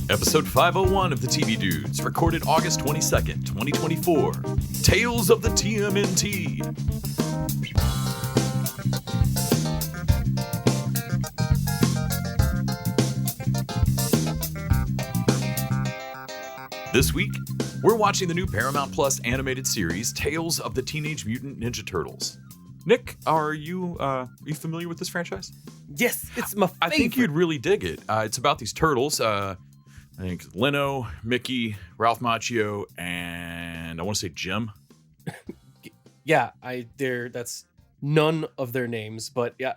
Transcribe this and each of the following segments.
Episode 501 of the TV Dudes, recorded August 22nd, 2024. Tales of the TMNT. This week, we're watching the new Paramount Plus animated series, Tales of the Teenage Mutant Ninja Turtles. Nick, are you familiar with this franchise? Yes, it's my favorite. I think you'd really dig it. It's about these turtles. I think Leno, Mickey, Ralph Macchio, and I want to say Jim. Yeah, that's none of their names, but yeah,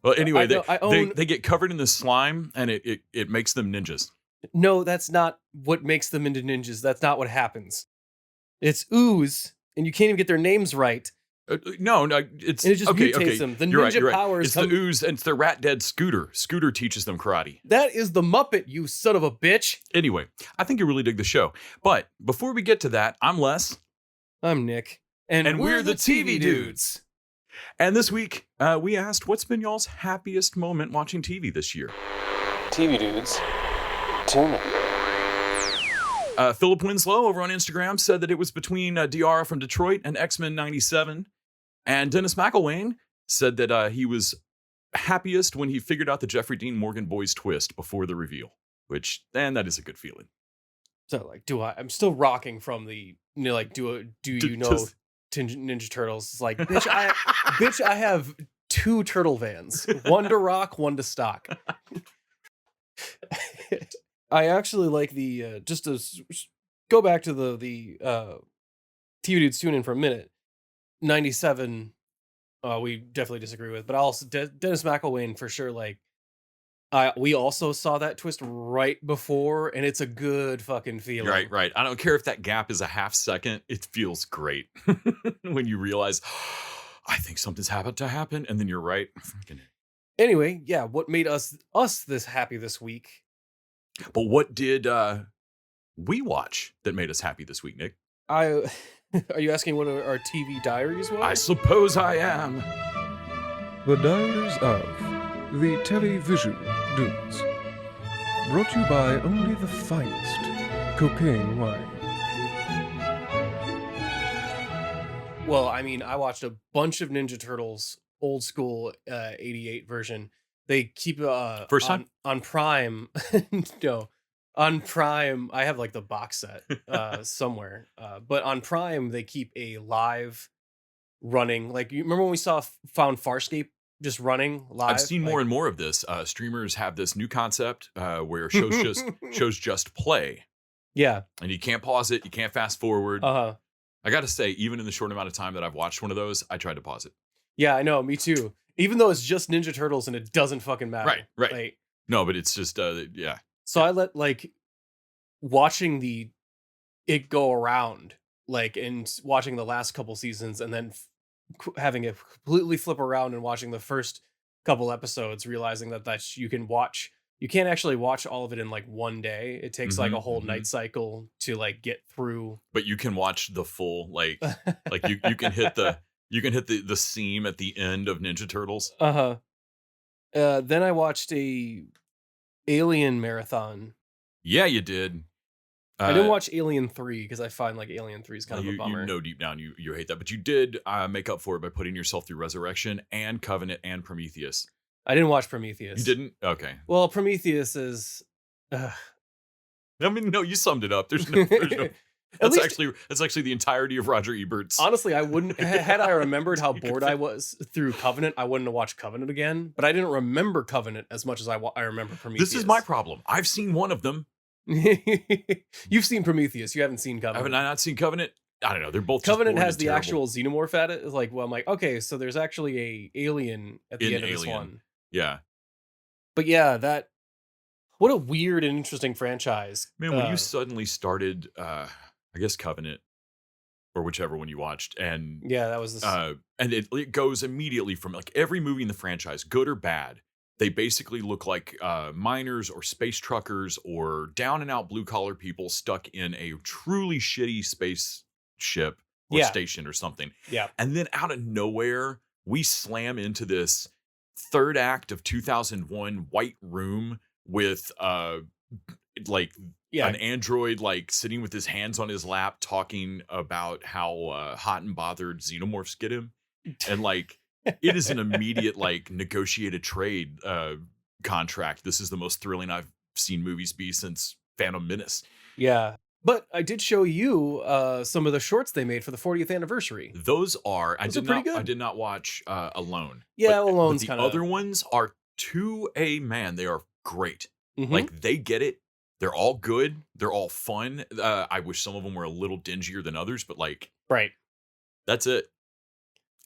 Well, anyway, own... they get covered in the slime, and it makes them ninjas. No, that's not what makes them into ninjas. That's not what happens. It's ooze, and you can't even get their names right. No, it's and it just okay. mutates them. The you're ninja right. powers. It's the ooze, and it's the rat dead Scooter. Scooter teaches them karate. That is the Muppet, you son of a bitch. Anyway, I think you really dig the show. But before we get to that, I'm Les. I'm Nick. And we're the TV Dudes. And this week, we asked, what's been y'all's happiest moment watching TV this year? TV Dudes. Tune in. Philip Winslow over on Instagram said that it was between Diarra from Detroit and X-Men 97. And Dennis McElwain said that he was happiest when he figured out the Jeffrey Dean Morgan boys twist before the reveal, which, and that is a good feeling. So, like, I'm still rocking from the, do you know Ninja Turtles? It's like, bitch, I have 2 turtle vans, one to rock, one to stock. I actually like the, just to go back to the TV Dudes tune in for a minute. 97, we definitely disagree with, but also Dennis McElwain for sure. Like, we also saw that twist right before, and it's a good fucking feeling. Right. I don't care if that gap is a half second. It feels great when you realize, I think something's happened to happen, and then you're right. Anyway, yeah, what made us this happy this week? But what did we watch that made us happy this week, Nick? Are you asking what our TV diaries were? I suppose I am. The Diaries of the Television Dudes. Brought to you by only the finest cocaine wine. Well, I mean, I watched a bunch of Ninja Turtles, old school 88 version. They keep first time on Prime. No. On Prime, I have like the box set somewhere. But on Prime, they keep a live running. Like, you remember when we found Farscape just running live? I've seen more and more of this. Streamers have this new concept where shows just play. Yeah. And you can't pause it. You can't fast forward. Uh-huh. I got to say, even in the short amount of time that I've watched one of those, I tried to pause it. Yeah, I know. Me too. Even though it's just Ninja Turtles and it doesn't fucking matter. Right. Like, no, but it's just, yeah. So I let, like, watching it go around, like, and watching the last couple seasons, and then having it completely flip around and watching the first couple episodes, realizing that you can't actually watch all of it in like one day. It takes like a whole night cycle to like get through. But you can watch the full, like you can hit the seam at the end of Ninja Turtles. Then I watched a Alien marathon. Yeah, you did. I didn't watch Alien 3 because I find like Alien 3 is kind of a bummer. You know deep down you hate that, but you did make up for it by putting yourself through Resurrection and Covenant and Prometheus. I didn't watch Prometheus. You didn't? Okay. Well, Prometheus is... I mean, no, you summed it up. There's no that's actually the entirety of Roger Ebert's. Honestly, I wouldn't... Had I remembered how bored I was through Covenant, I wouldn't have watched Covenant again. But I didn't remember Covenant as much as I remember Prometheus. This is my problem. I've seen one of them. You've seen Prometheus. You haven't seen Covenant. Haven't I not seen Covenant? I don't know. They're both Covenant just has the terrible. actual xenomorph at it. It's like, well, I'm like, okay, so there's actually a alien at the end of this one. Yeah. But yeah, what a weird and interesting franchise. Man, when you suddenly started, I guess Covenant, or whichever one you watched, and yeah, that was this. And it goes immediately from like every movie in the franchise, good or bad. They basically look like miners or space truckers or down and out blue collar people stuck in a truly shitty spaceship or station or something. Yeah. And then out of nowhere, we slam into this third act of 2001 White Room with like an android like sitting with his hands on his lap talking about how hot and bothered xenomorphs get him, and like it is an immediate like negotiated trade contract. This is the most thrilling I've seen movies be since Phantom Menace. Yeah. But I did show you some of the shorts they made for the 40th anniversary. Those are pretty good. I did not watch Alone. Yeah, but Alone's the kind of other ones are to a man. They are great. Mhm. Like they get it. They're all good. They're all fun. I wish some of them were a little dingier than others, but like right. that's it.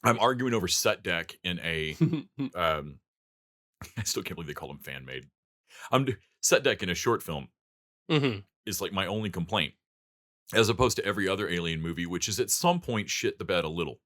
I'm arguing over set deck in a I still can't believe they call them fan made. Set deck in a short film Mhm. is like my only complaint, as opposed to every other Alien movie, which is at some point shit the bed a little.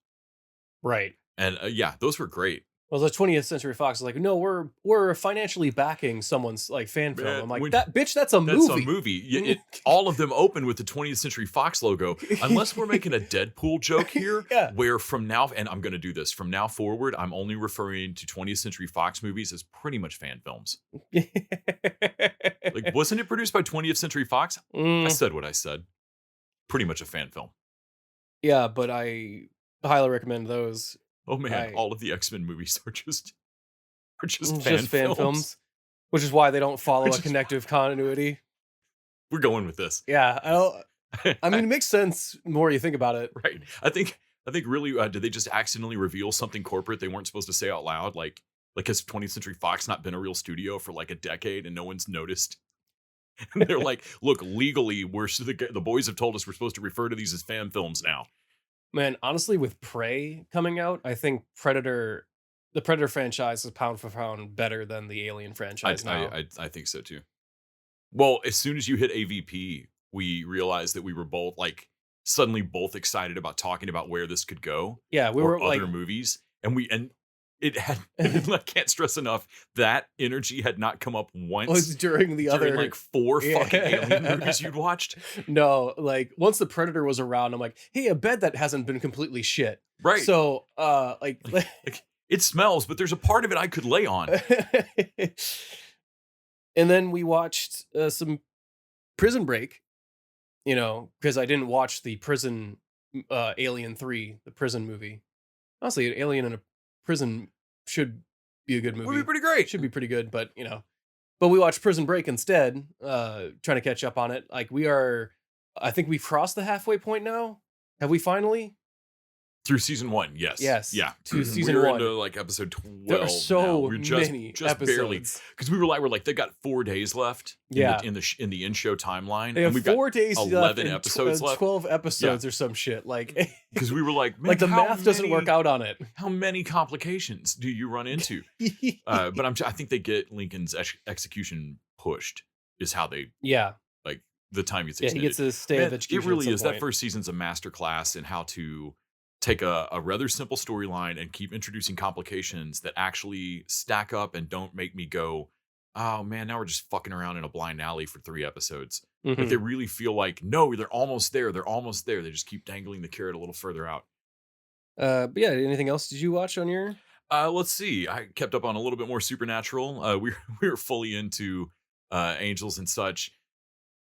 Right. And yeah, those were great. Well, the 20th Century Fox is like, no, we're financially backing someone's like fan film. Man, I'm like, when- that bitch, that's a movie. That's a movie. All of them open with the 20th Century Fox logo, unless we're making a Deadpool joke here, Yeah. where from now, and I'm going to do this, from now forward, I'm only referring to 20th Century Fox movies as pretty much fan films. Like, wasn't it produced by 20th Century Fox? I said what I said. Pretty much a fan film. Yeah, but I highly recommend those. Oh man, all of the X-Men movies are just Just fan films, which is why they don't follow Which a is- connective continuity. We're going with this. Yeah, I mean, it makes sense the more you think about it. Right. I think really, did they just accidentally reveal something corporate they weren't supposed to say out loud? Like has 20th Century Fox not been a real studio for like a decade and no one's noticed? And they're like, look, legally, the boys have told us we're supposed to refer to these as fan films now. Man, honestly, with Prey coming out, I think the Predator franchise is pound for pound better than the Alien franchise now. I think so too. Well, as soon as you hit AVP, we realized that we were both like suddenly both excited about talking about where this could go. Yeah, we or were like, other movies, and it had. I can't stress enough that energy had not come up once was during the during other like 4 fucking Alien movies you'd watched. No, like once the Predator was around, I'm like, hey, a bed that hasn't been completely shit. Right. So, like it smells, but there's a part of it I could lay on. And then we watched some Prison Break, because I didn't watch the prison Alien 3, the prison movie. Honestly, Alien in a prison should be a good movie. Would be pretty great. Should be pretty good, but but we watched Prison Break instead, trying to catch up on it. Like I think we've crossed the halfway point now. Have we finally? Through season 1, yes. Yes. Yeah. To season We're 1. into like episode 12. There are so now. We're many just barely, episodes. because we're like they got 4 days left. Yeah. In the in-show timeline, They have and we've 4 days left 11 and episodes left. 12 episodes or some shit. Like, because we were like, man, like the how math doesn't many- work out on it. How many complications do you run into? But I think they get Lincoln's execution pushed. Is how they Yeah. like the time gets Yeah, extended. he gets a stay Man, of education. it really at some is. point. That first season's a masterclass in how to take a rather simple storyline and keep introducing complications that actually stack up and don't make me go, oh man, now we're just fucking around in a blind alley for 3 episodes. Mhm. Like they really feel like, no, they're almost there. They're almost there. They just keep dangling the carrot a little further out. But yeah, anything else did you watch on your? Let's see. I kept up on a little bit more Supernatural. We were fully into Angels and such.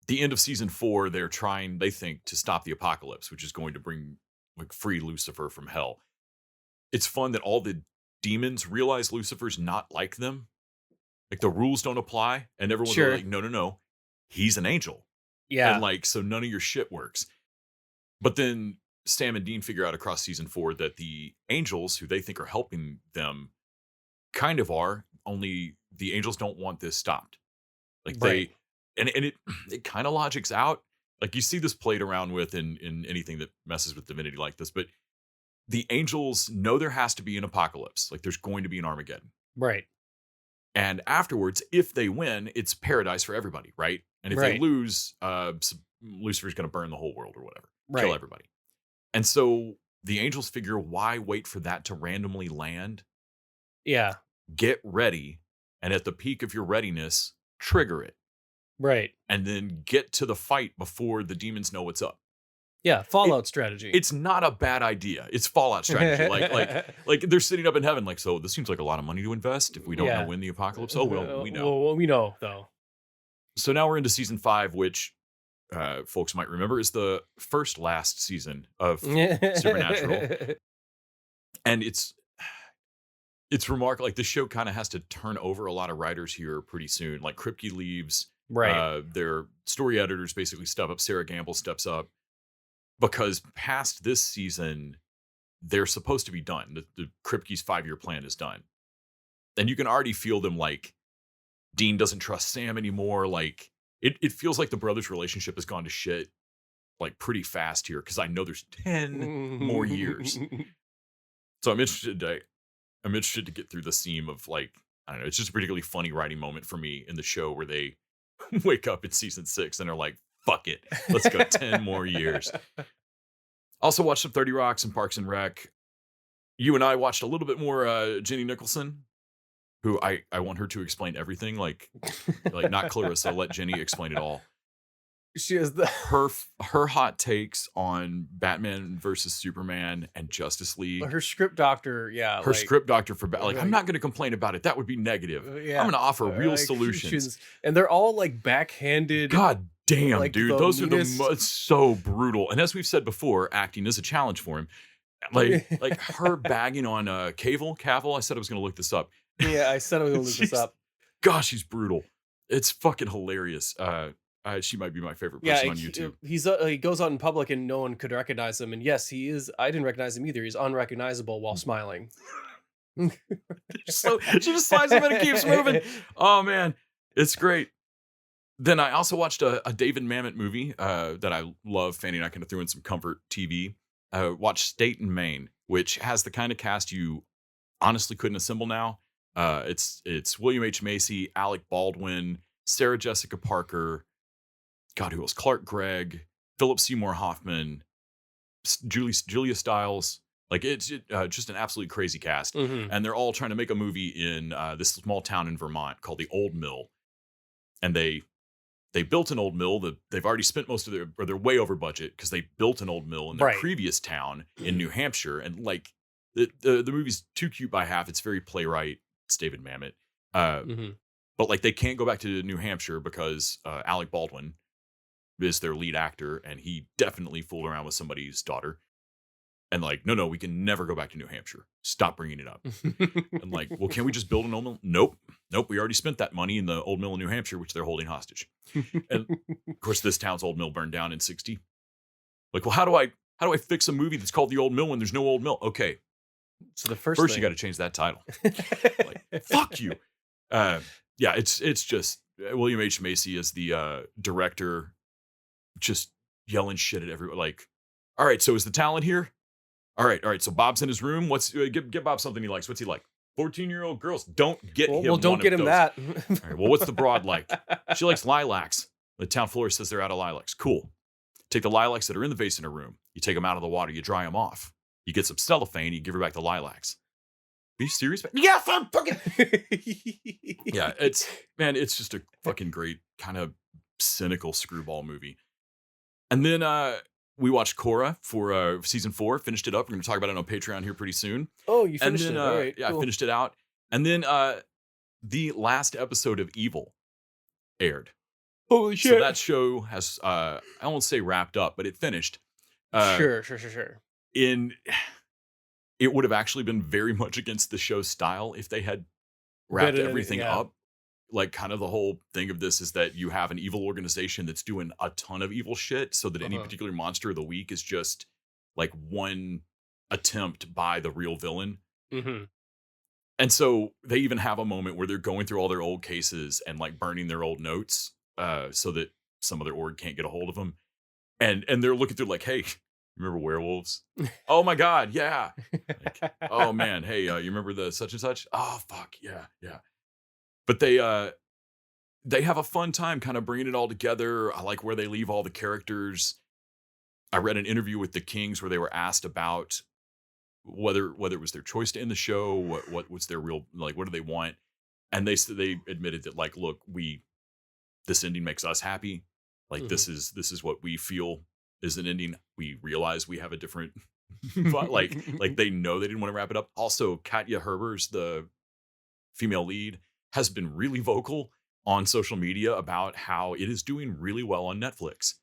The end of season 4, they're trying, they think, to stop the apocalypse, which is going to bring like free Lucifer from hell. It's fun that all the demons realize Lucifer's not like them. Like the rules don't apply, and everyone's Sure. like, no, he's an angel. Yeah. And like, so none of your shit works. But then Sam and Dean figure out across season 4 that the angels who they think are helping them kind of are, only the angels don't want this stopped. Like Right. and it kind of logics out. Like you see this played around with in anything that messes with divinity like this, but the angels know there has to be an apocalypse. Like there's going to be an Armageddon. Right. And afterwards, if they win, it's paradise for everybody, right? And if they Right. lose, Lucifer's going to burn the whole world or whatever, Right. kill everybody. And so the angels figure, why wait for that to randomly land? Yeah. Get ready, and at the peak of your readiness, trigger it, Right. and then get to the fight before the demons know what's up. Yeah, Fallout strategy. It's not a bad idea. It's Fallout strategy. Like they're sitting up in heaven, like, so this seems like a lot of money to invest if we don't know when the apocalypse. Oh well, we know. Well, we know though. So now we're into season 5, which folks might remember is the last season of Supernatural, and it's remarkable. Like, the show kind of has to turn over a lot of writers here pretty soon. Like, Kripke leaves, Right. their story editors basically step up. Sarah Gamble steps up because past this season, they're supposed to be done. The Kripke's 5-year plan is done, and you can already feel them. Like, Dean doesn't trust Sam anymore. Like, it feels like the brothers' relationship has gone to shit like pretty fast here, because I know there's 10 more years. So I'm interested to get through the seam of, like, I don't know, it's just a particularly funny writing moment for me in the show where they wake up in season 6 and are like, fuck it, let's go 10 more years. Also watched some 30 Rock and Parks and Rec. You and I watched a little bit more Jenny Nicholson, who I want her to explain everything, like not Clarissa, let Jenny explain it all. She has the her hot takes on Batman versus Superman and Justice League. her script doctor, yeah. Her script doctor for I'm not going to complain about it. That would be negative. Yeah. I'm going to offer real solutions. And they're all like backhanded. God damn, like, dude. Those are it's so brutal. And as we've said before, acting is a challenge for him. Like her bagging on Cavill. I said I was going to look this up. Yeah, I said I was going to look this up. Gosh, she's brutal. It's fucking hilarious. She might be my favorite person on YouTube. He goes out in public and no one could recognize him. And yes, he is. I didn't recognize him either. He's unrecognizable while smiling. So she just slides him in and keeps moving. Oh man, it's great. Then I also watched a David Mamet movie that I love. Fanny and I kind of threw in some comfort TV. Watched State and Maine, which has the kind of cast you honestly couldn't assemble now. It's William H. Macy, Alec Baldwin, Sarah Jessica Parker, God, who else? Clark Gregg, Philip Seymour Hoffman, Julia Stiles. Like, it's just an absolutely crazy cast. Mm-hmm. And they're all trying to make a movie in this small town in Vermont called the Old Mill. And they built an old mill that they've already spent most of they're way over budget because they built an old mill in their previous town in New Hampshire. And like the movie's too cute by half. It's very playwright. It's David Mamet. But like, they can't go back to New Hampshire because Alec Baldwin is their lead actor, and he definitely fooled around with somebody's daughter. And like, no, we can never go back to New Hampshire. Stop bringing it up. And like, well, can we just build an old mill? Nope. We already spent that money in the old mill in New Hampshire, which they're holding hostage. And of course, this town's old mill burned down in 1960. Like, well, how do I fix a movie that's called The Old Mill when there's no old mill? Okay. So the first you got to change that title. Like, fuck you. Yeah, it's just William H. Macy as the director, just yelling shit at everyone. Like, all right, so is the talent here? All right. So Bob's in his room. What's get Bob something he likes? What's he like? 14-year-old girls. Don't get him. Well, don't get him that. All right, well, what's the broad like? She likes lilacs. The town florist says they're out of lilacs. Cool. Take the lilacs that are in the vase in her room. You take them out of the water. You dry them off. You get some cellophane. You give her back the lilacs. Are you serious? Yes, I'm fucking. Yeah, it's just a fucking great kind of cynical screwball movie. And then we watched Korra for season 4. Finished it up. We're going to talk about it on Patreon here pretty soon. Oh, you finished it? All right, yeah, cool. I finished it out. And then the last episode of Evil aired. Holy shit! So that show has I won't say wrapped up, but it finished. Sure. It would have actually been very much against the show's style if they had wrapped everything up. Like, kind of the whole thing of this is that you have an evil organization that's doing a ton of evil shit, so that any particular monster of the week is just like one attempt by the real villain. Mm-hmm. And so they even have a moment where they're going through all their old cases and like burning their old notes so that some other org can't get a hold of them. And they're looking through like, hey, remember werewolves? Oh my God, yeah. Like, oh man, hey, you remember the such and such? Oh fuck, yeah. But they have a fun time kind of bringing it all together. I like where they leave all the characters. I read an interview with the Kings where they were asked about whether it was their choice to end the show, what was their real, like, what do they want? And they admitted that, like, look, this ending makes us happy. Like, this is what we feel is an ending. We realize we have a different, but like they know they didn't want to wrap it up. Also, Katya Herbers, the female lead, has been really vocal on social media about how it is doing really well on Netflix.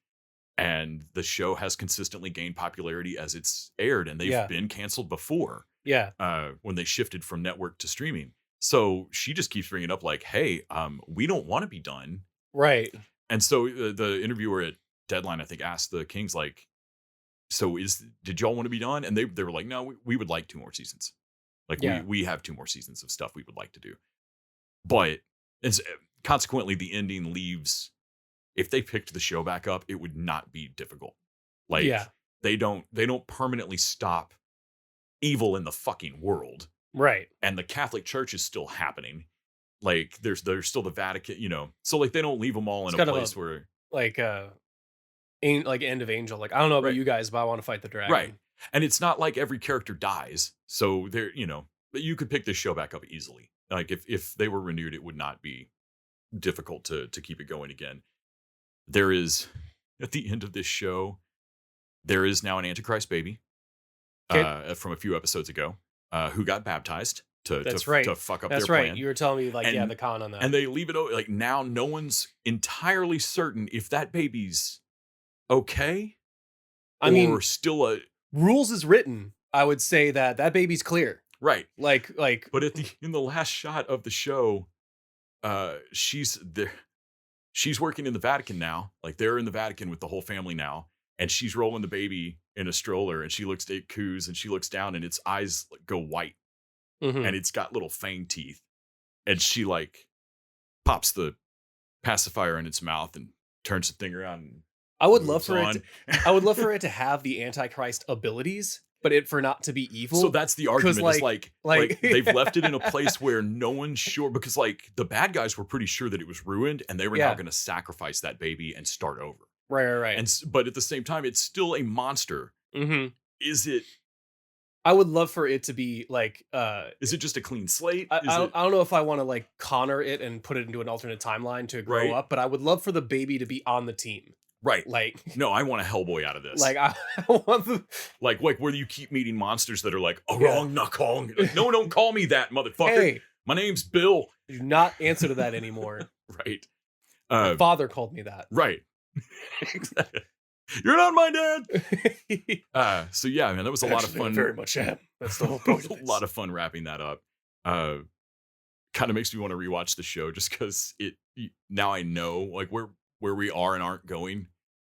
And the show has consistently gained popularity as it's aired, and they've been canceled before. Yeah. When they shifted from network to streaming. So she just keeps bringing up like, hey, we don't want to be done. Right. And so the interviewer at Deadline, I think, asked the Kings, like, so did y'all want to be done? And they were like, no, we would like 2 more seasons. Like we have 2 more seasons of stuff we would like to do. But consequently, the ending leaves, if they picked the show back up, it would not be difficult. Like they don't permanently stop evil in the fucking world. Right. And the Catholic Church is still happening. Like there's still the Vatican, you know. So like they don't leave them all in a place where like End of Angel. Like I don't know about you guys, but I want to fight the dragon. Right. And it's not like every character dies. So there, you know, but you could pick this show back up easily. Like if they were renewed, it would not be difficult to keep it going again. There is, at the end of this show, there is now an Antichrist baby from a few episodes ago who got baptized to fuck up their plan. You were telling me like, the con on that. And they leave it like now no one's entirely certain if that baby's okay. I mean, still rules is written. I would say that baby's clear. Right. Like but in the last shot of the show, she's there. She's working in the Vatican now. Like they're in the Vatican with the whole family now. And she's rolling the baby in a stroller, and she looks at Coos, and she looks down, and its eyes go white. Mm-hmm. And it's got little fang teeth. And she like pops the pacifier in its mouth and turns the thing around. And I would love for it to have the Antichrist abilities, but for not to be evil. So that's the argument. Is like they've left it in a place where no one's sure, because like the bad guys were pretty sure that it was ruined, and they were now going to sacrifice that baby and start over. Right. But at the same time, it's still a monster. Mm-hmm. Is it? I would love for it to be like. Is it just a clean slate? I don't know if I want to like Connor it and put it into an alternate timeline to grow up, but I would love for the baby to be on the team. Right. Like, no, I want a Hellboy out of this. Like, I want the like where you keep meeting monsters that are like, oh, wrong, not calling. Like, no, don't call me that, motherfucker. Hey, my name's Bill. Do not answer to that anymore. Right. My father called me that. Right. You're not my dad. So yeah, man, that was a lot of fun. I very much am. That's the whole point. A lot of fun wrapping that up. Kind of makes me want to rewatch the show just because now I know like where we are and aren't going.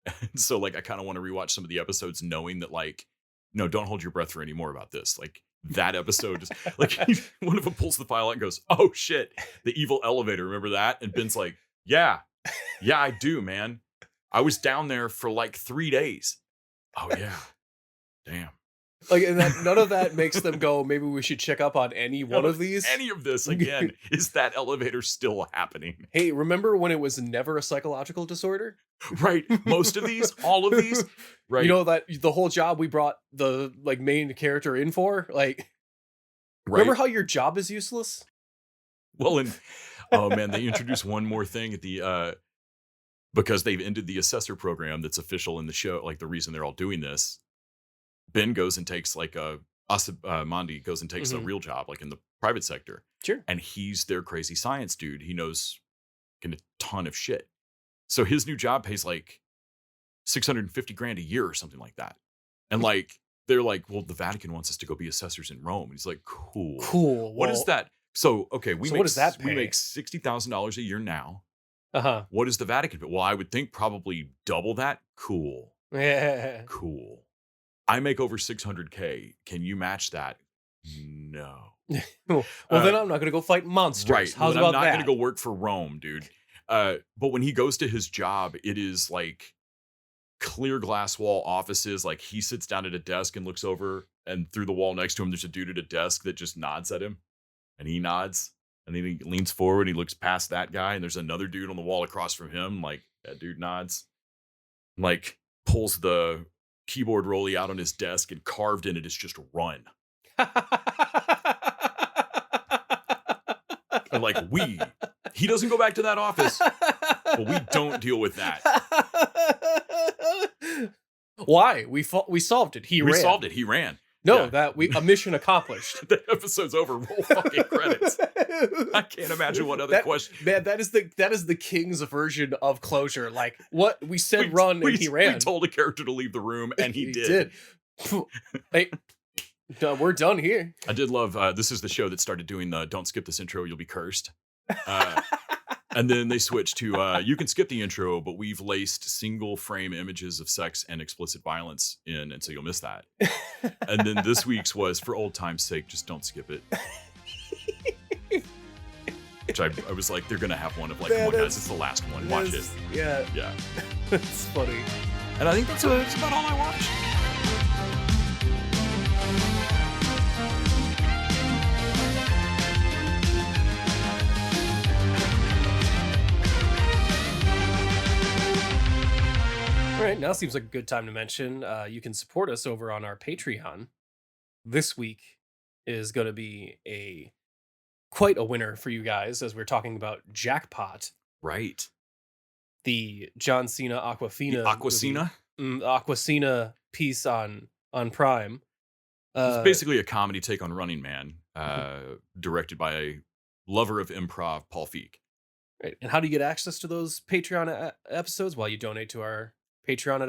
And so like I kind of want to rewatch some of the episodes knowing that like, no, don't hold your breath for any more about this. Like that episode is like one of them pulls the file out and goes, oh shit, the evil elevator. Remember that? And Ben's like, yeah, I do, man. I was down there for like 3 days. Oh yeah. Damn. Like, and none of that makes them go, maybe we should check up on one of these. Any of this again. Is that elevator still happening? Hey, remember when it was never a psychological disorder? Right. Most of these, all of these. Right. You know that the whole job we brought the like main character in for? Like, remember how your job is useless? Well, and oh man, they introduced one more thing at the because they've ended the assessor program that's official in the show. Like the reason they're all doing this. Ben goes and takes like Mondi goes and takes a real job, like in the private sector. Sure. And he's their crazy science dude. He knows a ton of shit. So his new job pays like $650,000 a year or something like that. And like, they're like, well, the Vatican wants us to go be assessors in Rome. And he's like, cool. What is that? So, okay, what does that pay? We make $60,000 a year now. Uh-huh. What is the Vatican pay? Well, I would think probably double that. Cool. Yeah. Cool. I make over $600,000. Can you match that? No. Well, then I'm not going to go fight monsters. Right. How's about that? I'm not going to go work for Rome, dude. But when he goes to his job, it is like clear glass wall offices. Like he sits down at a desk and looks over, and through the wall next to him, there's a dude at a desk that just nods at him, and he nods, and then he leans forward, and he looks past that guy, and there's another dude on the wall across from him. Like that dude nods, like pulls the keyboard rolly out on his desk, and carved in it is just run. And like he doesn't go back to that office, but we don't deal with that. Why? We solved it. He We ran. solved it. He ran. No, Yeah. a mission accomplished. The episode's over. Roll fucking credits. I can't imagine what other question. Man, that is the King's version of closure. Like, what we said, run, and he ran. We told a character to leave the room, and he did. Hey, no, we're done here. I did love. This is the show that started doing the "Don't skip this intro, you'll be cursed," and then they switched to "You can skip the intro, but we've laced single frame images of sex and explicit violence in, and so you'll miss that." And then this week's was, "For old time's sake, just don't skip it." Which I was like, they're gonna have one of like, Man, come on guys, it's the last one. Watch it. Yeah, Yeah. it's funny. And I think that's about all I watched. All right, now seems like a good time to mention you can support us over on our Patreon. This week is going to be quite a winner for you guys as we're talking about Jackpot, Right. the John Cena Aquafina Aquacina. Aquacina piece on Prime. It's basically a comedy take on Running Man, directed by a lover of improv, Paul Feig. Right. And how do you get access to those Patreon episodes? Well, you donate to our Patreon at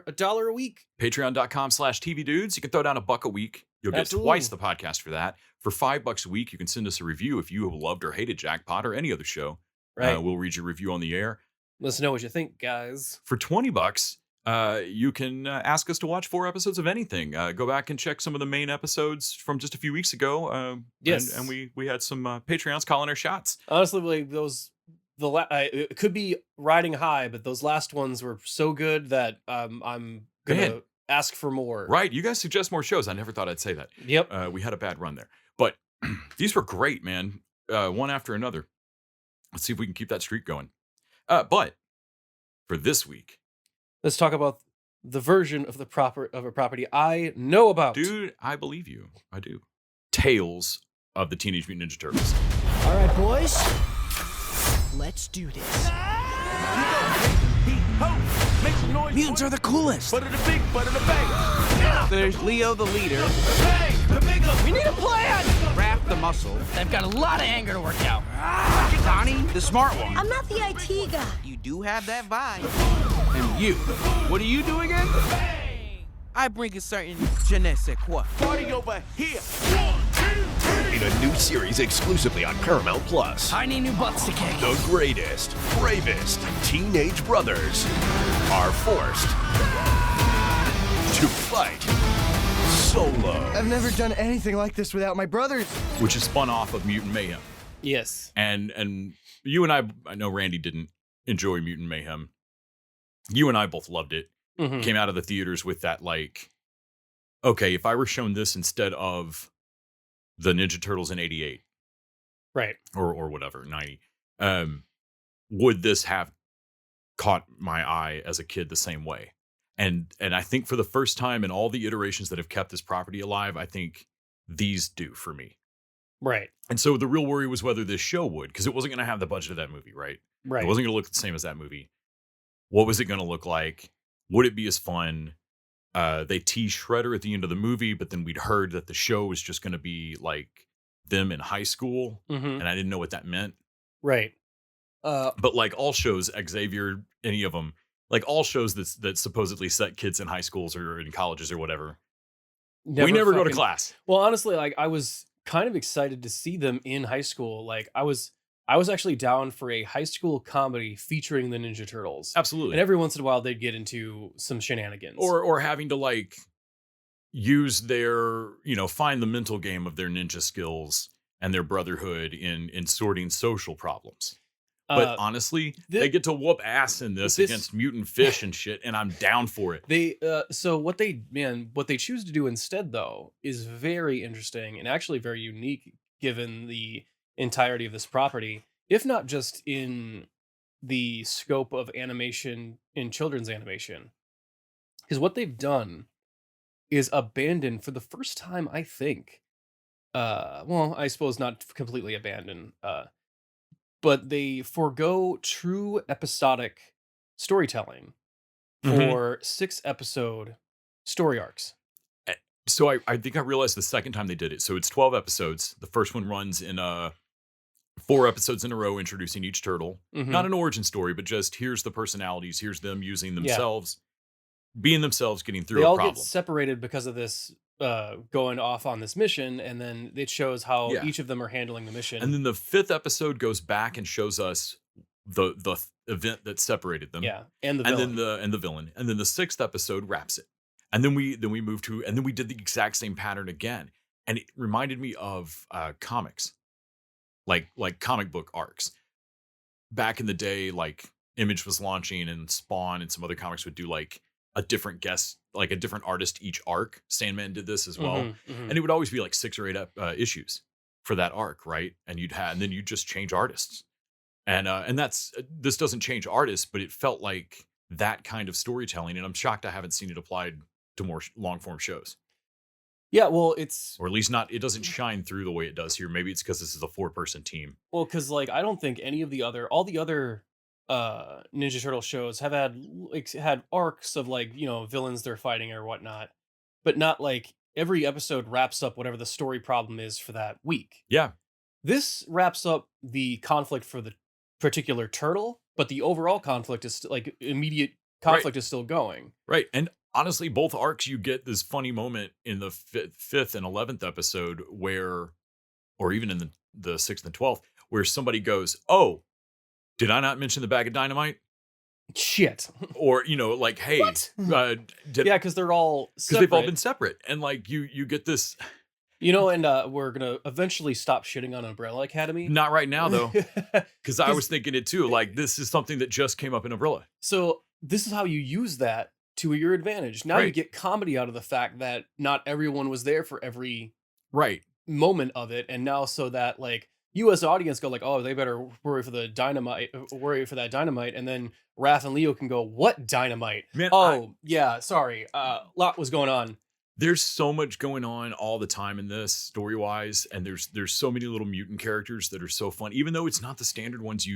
$1 a week. Patreon.com/TV Dudes. You can throw down $1 a week. You'll get Absolutely. twice the podcast for that. For $5 a week, you can send us a review if you have loved or hated Jackpot or any other show. Right. We'll read your review on the air. Let us know what you think, guys. For $20, you can ask us to watch 4 episodes of anything. Go back and check some of the main episodes from just a few weeks ago. Yes. And we had some Patreons calling our shots. Honestly, like it could be riding high, but those last ones were so good that I'm gonna Man. ask for more. Right. You guys suggest more shows. I never thought I'd say that. Yep. We had a bad run there. But these were great, man. One after another. Let's see if we can keep that streak going. But for this week, Let's talk about the version of a property I know about. dude, I believe you. I do. Tales of the Teenage Mutant Ninja Turtles. All right, boys. Let's do this. Mutants are the coolest. There's Leo, the leader. We need a plan. Raph, the muscle. They've got a lot of anger to work out. Donnie, the smart one. I'm not the IT guy. You do have that vibe. And you. What do you do again? I bring a certain je ne sais quoi. Party over here. In a new series exclusively on Paramount Plus. I need new butts to kick. The greatest, bravest teenage brothers are forced to fight solo. I've never done anything like this without my brothers. Which is spun off of Mutant Mayhem. Yes. And you and I know Randy didn't enjoy Mutant Mayhem. You and I both loved it. Mhm. Came out of the theaters with that, like, okay, if I were shown this instead of the Ninja Turtles in 88 Right. or whatever, 90, would this have caught my eye as a kid the same way? And I think for the first time in all the iterations that have kept this property alive, I think these do for me. Right. And so the real worry was whether this show would, because it wasn't going to have the budget of that movie, right? Right. It wasn't going to look the same as that movie. What was it going to look like? Would it be as fun? They teased Shredder at the end of the movie, but then we'd heard that the show was just going to be like them in high school, Mhm. and I didn't know what that meant. Right. But like all shows, Xavier, any of them, like all shows that supposedly set kids in high schools or in colleges or whatever, we never go to fucking- class. Well, honestly, like I was kind of excited to see them in high school. Like I was actually down for a high school comedy featuring the Ninja Turtles. Absolutely. And every once in a while they'd get into some shenanigans. Or having to like use their, find the mental game of their ninja skills and their brotherhood in sorting social problems. But honestly, they get to whoop ass in this against mutant fish and shit, and I'm down for it. So what they choose to do instead though is very interesting and actually very unique given the entirety of this property, if not just in the scope of animation in children's animation. Because what they've done is abandon for the first time, I think. Well, I suppose not completely abandon, but they forego true episodic storytelling Mhm. for 6-episode story arcs. So I think I realized the second time they did it. So it's 12 episodes. The first one runs in 4 episodes in a row, introducing each turtle. Mhm. Not an origin story, but just here's the personalities. Here's them using Yeah. themselves, being themselves, getting through They a all problem. get separated because of this going off on this mission, and then it shows how Yeah. each of them are handling the mission. And then the 5th episode goes back and shows us the event that separated them. yeah, and the And villain. then the villain. And then the 6th episode wraps it. And then we move to, and then we did the exact same pattern again. And it reminded me of comics, like comic book arcs. Back in the day, like Image was launching, and Spawn and some other comics would do like a different guest, like a different artist each arc. Sandman did this as well. Mhm, mhm. And it would always be like 6 or 8 issues for that arc, right? And then you'd just change artists. And that's this doesn't change artists, but it felt like that kind of storytelling. And I'm shocked I haven't seen it applied to more long form shows, Yeah, well, it's or at least not. It doesn't shine through the way it does here. Maybe it's because this is a 4-person team. well, because like I don't think any of the other all the other Ninja Turtle shows have had arcs of like villains they're fighting or whatnot, but not like every episode wraps up whatever the story problem is for that week. Yeah, This wraps up the conflict for the particular turtle, but the overall conflict is like immediate conflict is still going. right. And honestly, both arcs, you get this funny moment in the 5th and 11th episode where, or even in the 6th and 12th, where somebody goes, "Oh, did I not mention the bag of dynamite?" Shit. Or like, "Hey, What? did Yeah, because they're all because they've all separate. been separate." And like you get this. And we're gonna eventually stop shitting on Umbrella Academy. Not right now though, because I was thinking it too. Like this is something that just came up in Umbrella. So this is how you use that to your advantage. Now you Right. get comedy out of the fact that not everyone was there for every Right. moment of it, and now so that like you as audience go like, oh, they better worry for that dynamite, and then Raph and Leo can go, what dynamite? Man, Oh yeah, sorry, lot was going on. there's so much going on all the time in this story wise, and there's so many little mutant characters that are so fun, even though it's not the standard ones.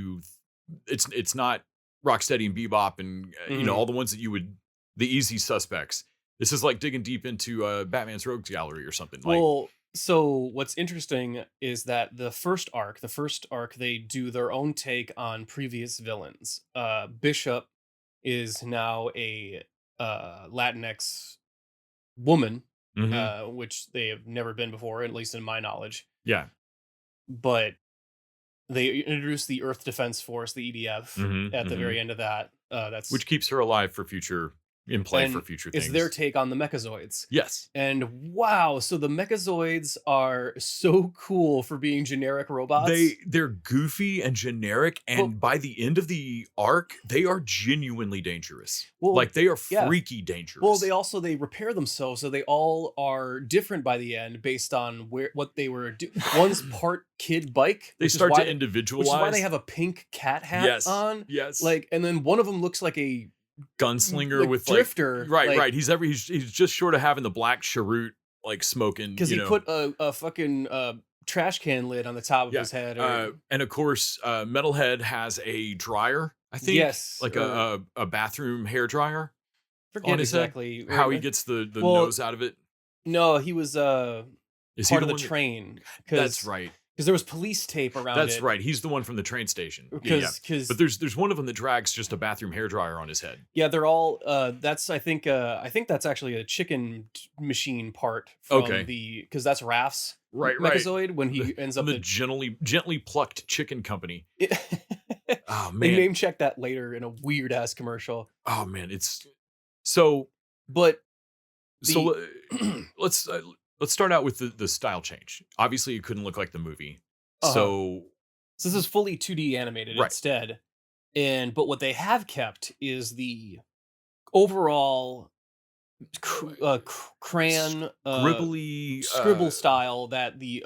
It's not Rocksteady and Bebop and all the ones that you would, the easy suspects. This is like digging deep into Batman's Rogues Gallery or something. Like, Well, so what's interesting is that the first arc, they do their own take on previous villains. Bishop is now a Latinx woman, mhm. which they have never been before, at least in my knowledge. Yeah. But they introduced the Earth Defense Force, the EDF, Mhm, at the mhm. very end of that. That's Which keeps her alive for future for and future it's things. their take on the Mechazoids. Yes. And wow, so the Mechazoids are so cool for being generic robots. They're goofy and generic, and Well- by the end of the arc, they are genuinely dangerous. Well, Like they are yeah. freaky dangerous. Well, they repair themselves, so they all are different by the end based on what they were doing. One's part kid bike. they which is start why to individualize. which is why they have a pink cat hat yes. on. Yes. Like, and then one of them looks like a gunslinger like with drifter. Like, like, right. He's just short of having the black cheroot like smoking. because he put a fucking trash can lid on the top of his head. And of course, Metalhead has a dryer. I think. Yes, Like a bathroom hair dryer. forget on his head, exactly How he gets the Well, nose out of it. No, he was Is he part of the one that- train. That's right. Because there was police tape around That's it. right. He's the one from the train station. Yeah. Because But there's one of them that drags just a bathroom hair dryer on his head. yeah, they're all. That's I think that's actually a chicken machine part from Okay. because that's Raph's Right. Mechazoid when he ends up the gently plucked chicken company. Oh They man. name check that later in a weird ass commercial. Oh man. It's so. But So let's start out with the style change. Obviously, it couldn't look like the movie. Uh-huh. So so this is fully 2D animated Right. instead. But what they have kept is the overall crayon gribbly scribble style that the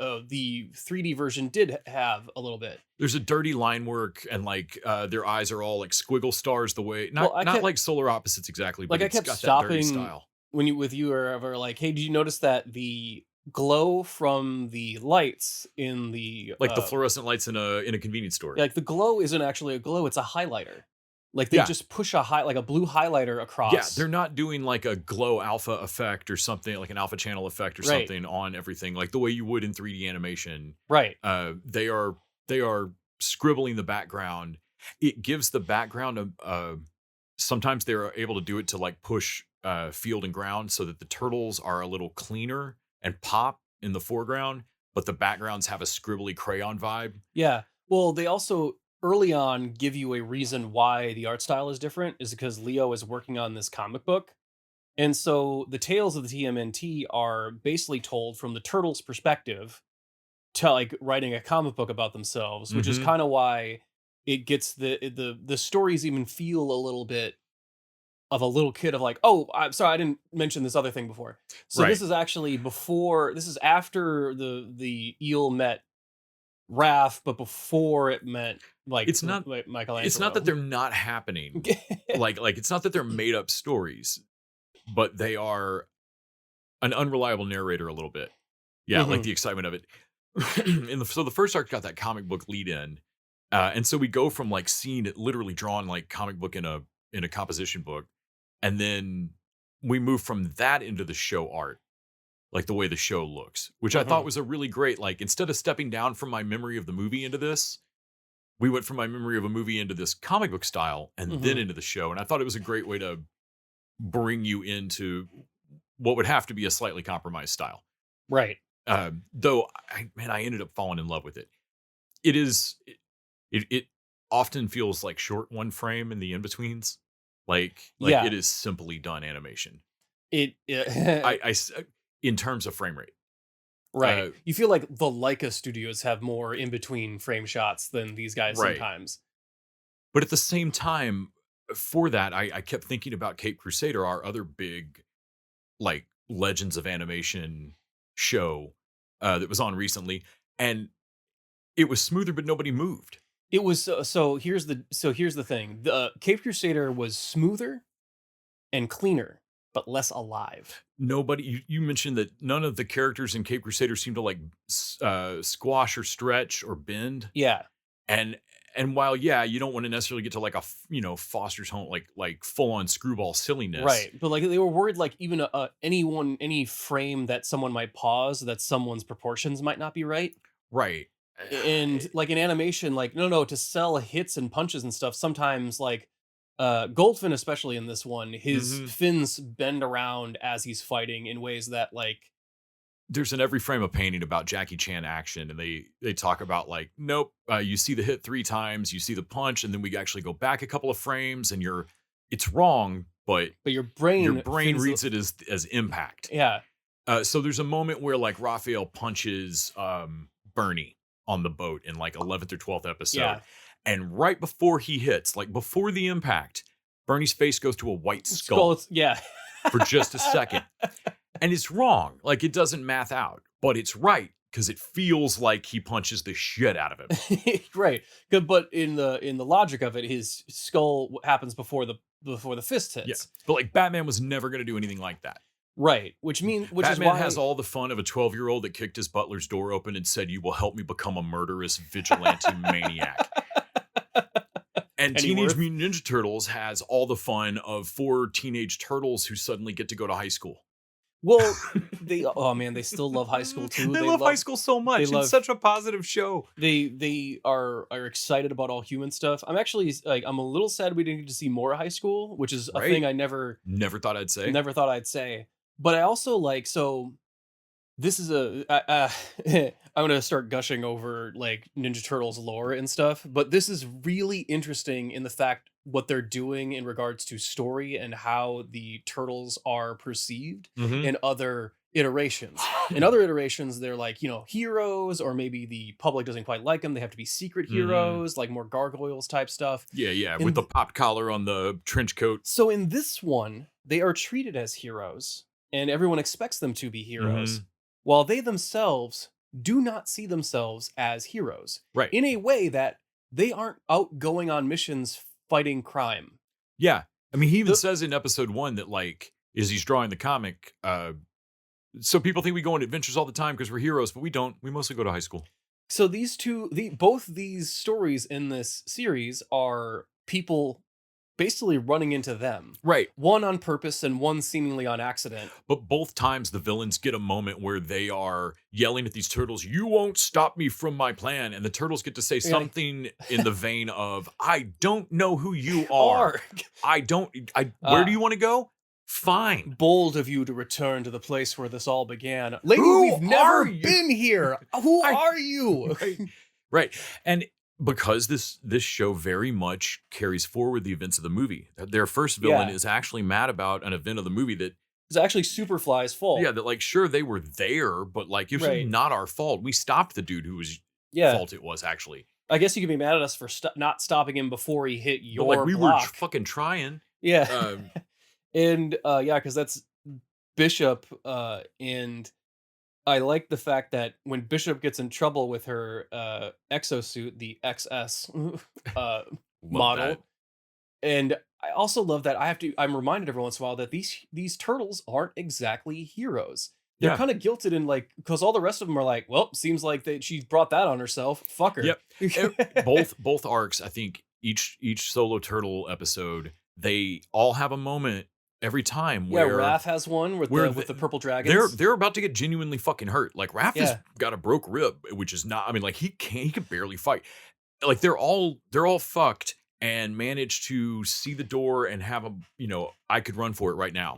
3D version did have a little bit. There's a dirty line work, and like their eyes are all like squiggle stars. The way Well, I not kept- like solar opposites exactly, but Like, I it's kept got that dirty stopping style. When you were ever like, hey, did you notice that the glow from the lights in the Like the fluorescent lights in a convenience store. like the glow isn't actually a glow, it's a highlighter. Like they Yeah. just push a blue highlighter across. Yeah, they're not doing like a glow alpha effect or something, like an alpha channel effect or Right. something on everything, like the way you would in 3D animation. Right. They are scribbling the background. It gives the background sometimes they're able to do it to like push field and ground so that the turtles are a little cleaner and pop in the foreground, but the backgrounds have a scribbly crayon vibe. Yeah. Well, they also early on give you a reason why the art style is different is because Leo is working on this comic book. And so the tales of the TMNT are basically told from the turtles' perspective to like writing a comic book about themselves, which is Mhm. kind of why it gets the stories even feel a little bit of a little kid of like, oh, I'm sorry, I didn't mention this other thing before. So Right. this is actually this is after the eel met Raph, but before it met like It's not Michelangelo. It's not that they're not happening. like it's not that they're made up stories, but they are an unreliable narrator a little bit. Yeah, like Mhm. the excitement of it. So the first arc got that comic book lead in. And so we go from like seeing it literally drawn like comic book in a composition book. And then we move from that into the show art, like the way the show looks, which I thought Mhm. was a really great, like instead of stepping down from my memory of the movie into this, we went from my memory of a movie into this comic book style and then Mhm. into the show. And I thought it was a great way to bring you into what would have to be a slightly compromised style. Right. Though I ended up falling in love with it. It often feels like short one frame in the in-betweens. Like Yeah. it is simply done animation. It In terms of frame rate. right. You feel like the Leica studios have more in between frame shots than these guys Right. sometimes. But at the same time, for that, I kept thinking about Cape Crusader, our other big, like, Legends of Animation show that was on recently, and it was smoother, but nobody moved. It was so here's the thing. The Cape Crusader was smoother and cleaner, but less alive. Nobody, you mentioned that none of the characters in Cape Crusader seemed to like squash or stretch or bend, Yeah. and while you don't want to necessarily get to like a Foster's Home like full on screwball silliness, Right. But like they were worried like even any frame that someone might pause that someone's proportions might not be right. right, And like in animation, like no, to sell hits and punches and stuff, sometimes like Goldfin, especially in this one, his Mhm. fins bend around as he's fighting in ways that like there's an every frame of painting about Jackie Chan action, and they talk about like, nope, you see the hit 3 times, you see the punch, and then we actually go back a couple of frames, and it's wrong, but your brain brain fins- reads it as impact. Yeah. So there's a moment where like Raphael punches Bernie on the boat in like 11th or 12th episode, Yeah. and right before he hits, like before the impact, Bernie's face goes to a white skull Yeah. for just a second. And it's wrong. Like it doesn't math out, but it's right because it feels like he punches the shit out of him. Right. Good, but in the logic of it, his skull happens before the fist hits. Yeah. But like Batman was never going to do anything like that. Right. Which Batman is why has all the fun of a 12-year-old that kicked his butler's door open and said, "You will help me become a murderous vigilante maniac." And Pennyworth. Teenage Mutant Ninja Turtles has all the fun of 4 teenage turtles who suddenly get to go to high school. Well, they still love high school too. They love high school so much. they love- It's such a positive show. They are excited about all human stuff. I'm actually like I'm a little sad we didn't get to see more high school, which is a Right. thing I never Thought I'd say. never thought I'd say. But I also like so this is I'm gonna start gushing over like Ninja Turtles lore and stuff, but this is really interesting in the fact what they're doing in regards to story and how the turtles are perceived Mhm. in other iterations. In other iterations, they're like, heroes, or maybe the public doesn't quite like them. They have to be secret Mhm. heroes, like more gargoyles type stuff. Yeah, In with the the- popped collar on the trench coat. So in this one, they are treated as heroes, and everyone expects them to be heroes, while they themselves do not see themselves as heroes. Right. In a way that they aren't out going on missions fighting crime. Yeah. I mean, he even The- says in episode 1 that like, as he's drawing the comic, so people think we go on adventures all the time because we're heroes, but we don't. We mostly go to high school. So both these stories in this series are people basically running into them. Right. One on purpose and one seemingly on accident. But both times the villains get a moment where they are yelling at these turtles, "You won't stop me from my plan." And the turtles get to say something in the vein of, "I don't know who you are. Where do you want to go? Fine. Bold of you to return to the place where this all began. Lady, Who we've never are you?" been here. Who are you? Right. And because this show very much carries forward the events of the movie. Their first villain is actually mad about an event of the movie that It's actually Superfly's fault. that like, sure, they were there, but like, it was not our fault. We stopped the dude whose fault it was, actually. I guess you could be mad at us for not stopping him before he hit your But like, we block. were fucking trying. Yeah. And because that's Bishop, and I like the fact that when Bishop gets in trouble with her exosuit, the XS model, that. and I also love that I'm reminded every once in a while that these turtles aren't exactly heroes. They're kind of guilted in like, because all the rest of them are like, well, seems like she brought that on herself. Fuck her. Yep. both arcs, I think each solo turtle episode, they all have a moment every time where Raph has one with the purple dragons. They're about to get genuinely fucking hurt. Like Raph has got a broke rib, which is not. I mean, like he can barely fight. Like they're all fucked and manage to see the door and have a I could run for it right now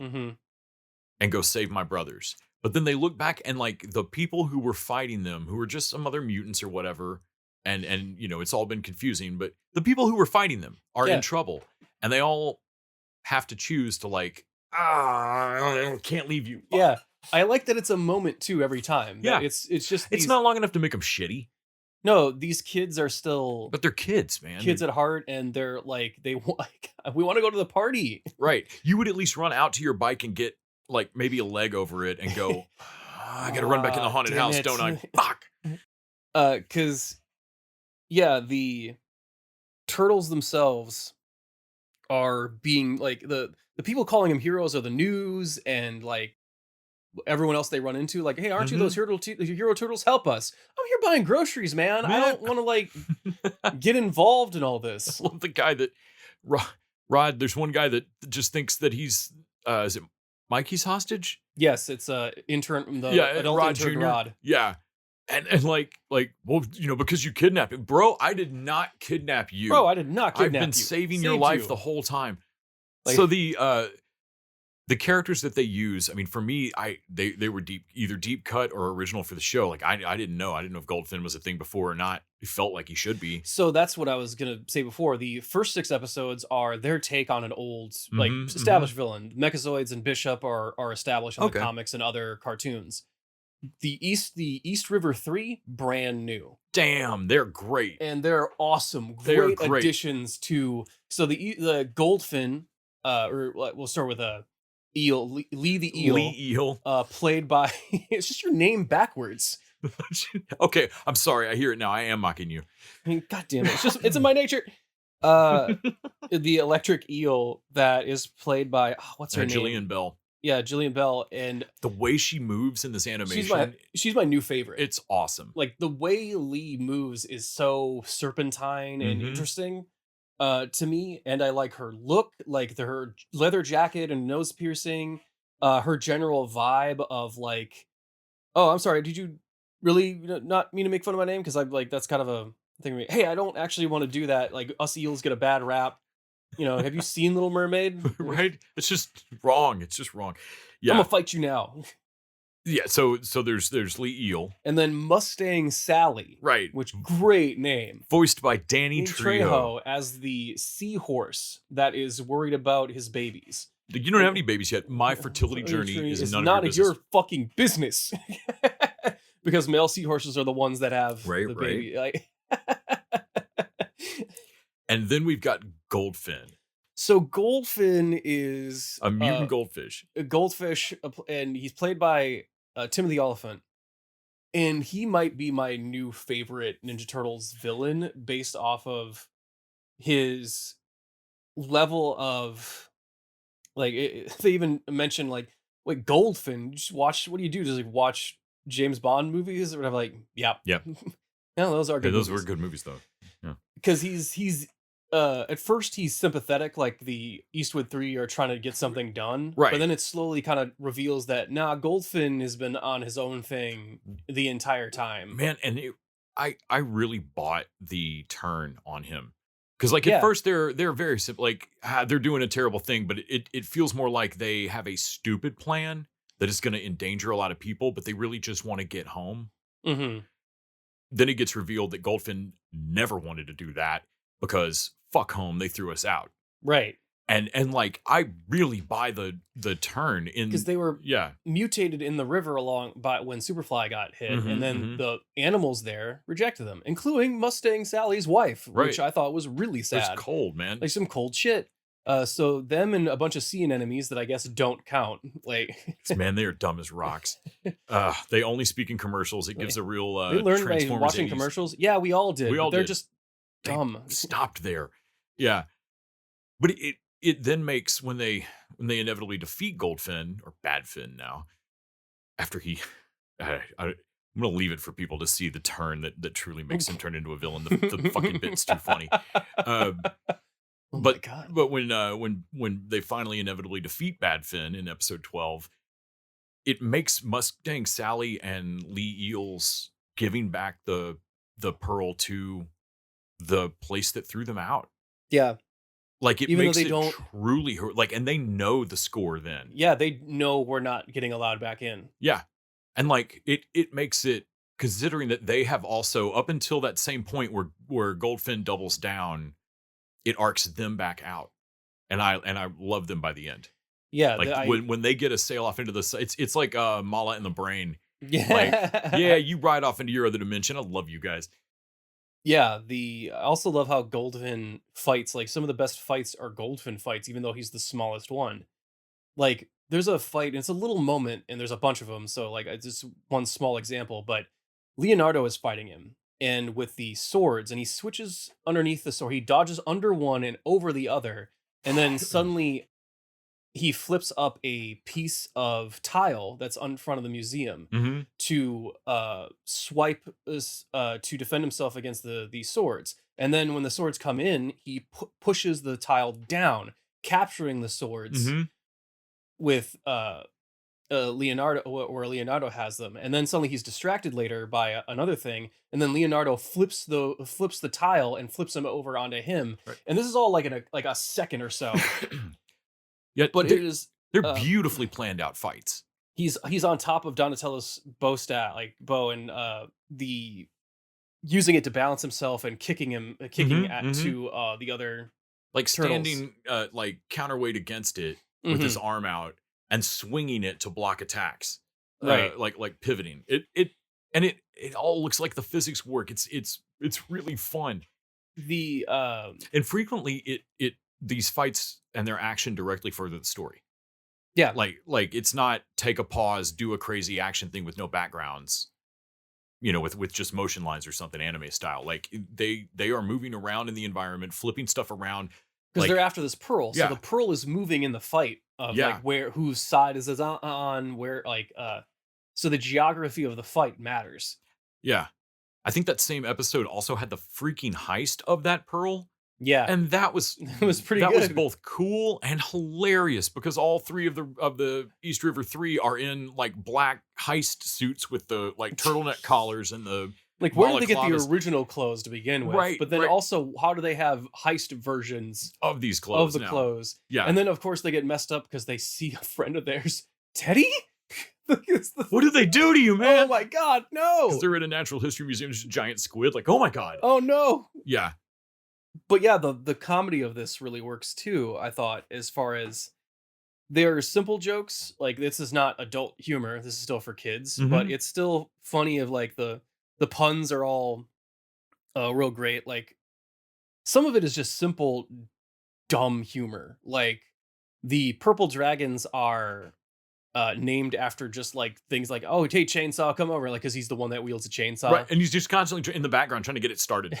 and go save my brothers. But then they look back and like the people who were fighting them, who were just some other mutants or whatever, and it's all been confusing. But the people who were fighting them are in trouble, and they all have to choose to like, I can't leave you. Yeah. I like that it's a moment too every time. Yeah. It's just it's not long enough to make them shitty. No, these kids are still But they're kids, man. Kids at heart, and they're like we want to go to the party. Right. You would at least run out to your bike and get like maybe a leg over it and go, I gotta run back in the haunted house, don't I? Fuck. Cause the turtles themselves are being like the people calling them heroes are the news and like everyone else they run into, like, hey, aren't you those hero turtles? Help us. I'm here buying groceries, man. I don't want to like get involved in all this. I love the guy that Rod, there's one guy that just thinks that he's is it Mikey's hostage? Yes, it's intern adult Rod intern Jr. Rod. Yeah. And like, well, because you kidnapped him. Bro, I did not kidnap you. Bro, I did not kidnap you. I've been saving your life the whole time. Like, so the characters that they use, I mean, for me, they were either deep cut or original for the show. Like I didn't know if Goldfin was a thing before or not. It felt like he should be. So that's what I was gonna say before. The first 6 episodes are their take on an old, like established villain. Mechazoids and Bishop are established in the comics and other cartoons. The East River 3, brand new. Damn, they're great. And they're awesome. Great additions to. So the Goldfin, or we'll start with Eel, Lee the Eel. Lee Eel. Played by, it's just your name backwards. Okay, I'm sorry. I hear it now. I am mocking you. I mean, God damn it. It's in my nature. The electric eel that is played by, what's her name? Jillian Bell. Yeah, Jillian Bell. And the way she moves in this animation. She's my new favorite. It's awesome. Like the way Lee moves is so serpentine and interesting to me. And I like her look, like her leather jacket and nose piercing, her general vibe of like, oh, I'm sorry, did you really not mean to make fun of my name? Because I'm like, that's kind of a thing. Hey, I don't actually want to do that. Like us eels get a bad rap. Have you seen Little Mermaid? Right? It's just wrong. It's just wrong. Yeah. I'm gonna fight you now. Yeah, so there's Lee Eel. And then Mustang Sally. Right. Which great name. Voiced by Danny Trejo as the seahorse that is worried about his babies. You don't have any babies yet. My fertility journey is none of your business. Fucking business. Because male seahorses are the ones that have the baby. Like and then we've got Goldfin. So Goldfin is a mutant goldfish. A goldfish, and he's played by Timothy Oliphant. And he might be my new favorite Ninja Turtles villain based off of his level of like. They even mentioned like, wait, Goldfin. You just watch. What do you do? Just like watch James Bond movies or whatever? Like, yeah. Yeah. No, those are good. Those were good movies though. Yeah. Because he's at first he's sympathetic, like the Eastwood 3 are trying to get something done. Right. But then it slowly kind of reveals that, nah, Goldfin has been on his own thing the entire time. Man, and I really bought the turn on him. Because like Yeah. at first they're very simple, like they're doing a terrible thing, but it feels more like they have a stupid plan that is going to endanger a lot of people, but they really just want to get home. Mm-hmm. Then it gets revealed that Goldfin never wanted to do that because fuck home, they threw us out. Right. And like I really buy the turn in Because they were yeah. mutated in the river by when Superfly got hit, Mhm, and then mhm. the animals there rejected them, including Mustang Sally's wife, which Right. I thought was really sad. It's cold, man. Like some cold shit. So them and a bunch of sea enemies that I guess don't count. Like Man, they are dumb as rocks. They only speak in commercials. It gives a real they learned by Transformers watching 80s. commercials. Yeah, we all did. We but all they're did. just They dumb. stopped there. Yeah. But it then makes when they inevitably defeat Goldfin or Badfin now, after he I'm gonna leave it for people to see the turn that truly makes him turn into a villain. The fucking bit's too funny. Oh my But God. but when they finally inevitably defeat Badfin in episode 12, it makes Mustang Sally and Lee Eels giving back the pearl to the place that threw them out. Yeah. Like it Even though makes they it don't- truly hurt. Like, and they know the score then. Yeah, they know we're not getting allowed back in. Yeah. And like it makes it, considering that they have also up until that same point where Goldfin doubles down, it arcs them back out. And I love them by the end. Yeah. Like when they get a sail off into the it's like Mala in the Brain. yeah. Like, yeah, you ride off into your other dimension. I love you guys. Yeah, I also love how Goldfin fights. Like some of the best fights are Goldfin fights, even though he's the smallest one. Like there's a fight, and it's a little moment, and there's a bunch of them. So like it's just one small example, but Leonardo is fighting him, and with the swords, and he switches underneath the sword. He dodges under one and over the other, and then suddenly he flips up a piece of tile that's in front of the museum Mm-hmm. to swipe to defend himself against these swords. And then when the swords come in, he pushes the tile down, capturing the swords Mm-hmm. with Leonardo, where Leonardo has them. And then suddenly he's distracted later by another thing, and then Leonardo flips the tile and flips him over onto him. Right. And this is all like in a second or so. Yeah, But they're, it is they're beautifully planned out fights. he's on top of Donatello's bow and the using it to balance himself and kicking Mhm, to the other Like turtles. standing like counterweight against it with his arm out and swinging it to block attacks. Right. Like pivoting. It all looks like the physics work. It's really fun. the And frequently these fights and their action directly further the story. yeah Like it's not take a pause, do a crazy action thing with no backgrounds, with just motion lines or something anime style. Like they are moving around in the environment, flipping stuff around. because Like, they're after this pearl, so Yeah. the pearl is moving in the fight of Yeah. like whose side is it on where so the geography of the fight matters. yeah. I think that same episode also had the freaking heist of that pearl. Yeah, And that was it was pretty that good. was both cool and hilarious because all three of the East River 3 are in like black heist suits with the like turtleneck collars and the like where did they get balaclavas the original clothes to begin with? Right, But then right. also, how do they have heist versions of these clothes of the now. clothes? Yeah. And then of course they get messed up because they see a friend of theirs, Teddy. It's the- What did they do to you, oh man? my God, no! Because they're in a natural history museum, just a giant squid. Like, oh my god. Oh no! Yeah. But yeah, the comedy of this really works too. I thought, as far as there are simple jokes, like this is not adult humor. This is still for kids, but Mhm. it's still funny. Of like the puns are all real great. Like some of it is just simple dumb humor. Like the purple dragons are named after just like things like, oh hey chainsaw, come over, like because he's the one that wields a chainsaw. Right. And he's just constantly in the background trying to get it started.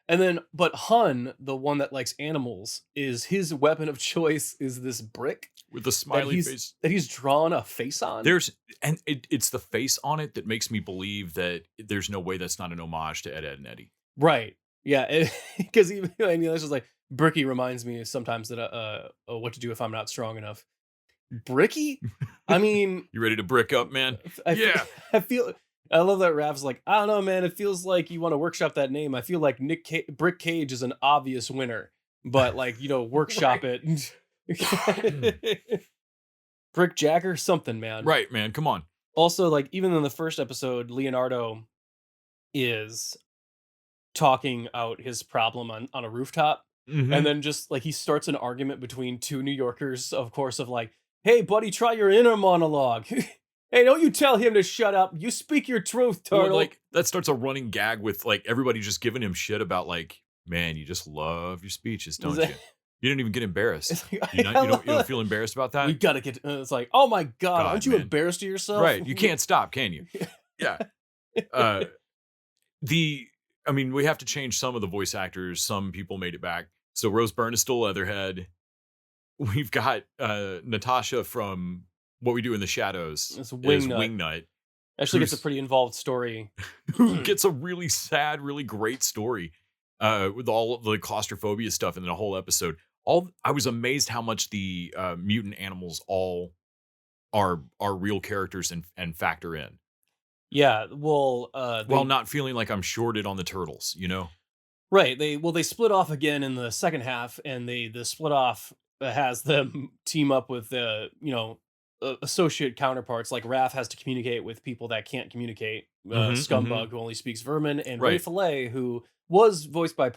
And then, but Hun, the one that likes animals, is his weapon of choice is this brick With the smiley face. that he's drawn a face on. It's the face on it that makes me believe that there's no way that's not an homage to Ed, Ed and Eddie. Right. Yeah, because even I mean, it's just like Bricky reminds me sometimes that what to do if I'm not strong enough. Bricky? I mean, You ready to brick up, man? Yeah. I feel. I love that Raph's like, I don't know, man. It feels like you want to workshop that name. I feel like Brick Cage is an obvious winner, but like workshop it. Brick Jagger, something, man. Right, man. Come on. Also, like even in the first episode, Leonardo is talking out his problem on a rooftop. Mhm. And then just like he starts an argument between two New Yorkers, of course, of like, hey, buddy, try your inner monologue. Hey, don't you tell him to shut up. You speak your truth, Well, turtle. like that starts a running gag with like everybody just giving him shit about like, man, you just love your speeches, don't you? You didn't even get embarrassed. It's like, You don't feel embarrassed about that? we gotta get. It's like, oh my god, God, aren't you man. embarrassed of yourself? Right. You can't stop, can you? Yeah. I mean, we have to change some of the voice actors. Some people made it back. So Rose Byrne is still Leatherhead. We've got Natasha from What We Do in the Shadows It's is Wingnut. Wingnut, Actually, gets a who's- pretty involved story. who gets a really sad, really great story with all of the claustrophobia stuff in the whole episode. I was amazed how much the mutant animals all are real characters and factor in. Yeah, well, While not feeling like I'm shorted on the turtles, you know? right. They split off again in the second half, and the split off has them team up with associate counterparts. Like Raph has to communicate with people that can't communicate. Scumbug, who only speaks Vermin, and Ray Right. Fillet, who was voiced by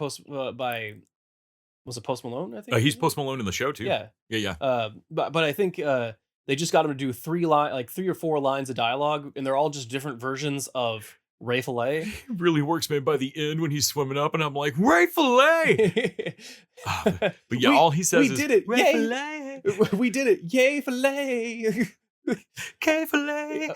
was it Post Malone? I think He's Post Malone in the show too. Yeah. Yeah. But I think they just got him to do three or four lines of dialogue, and they're all just different versions of Ray Fillet. It really works, man. By the end, when he's swimming up, and I'm like, Ray Fillet. But yeah, all he says we is, did it. Ray Yay. Fillet. We did it. Yay, Fillet. K Fillet.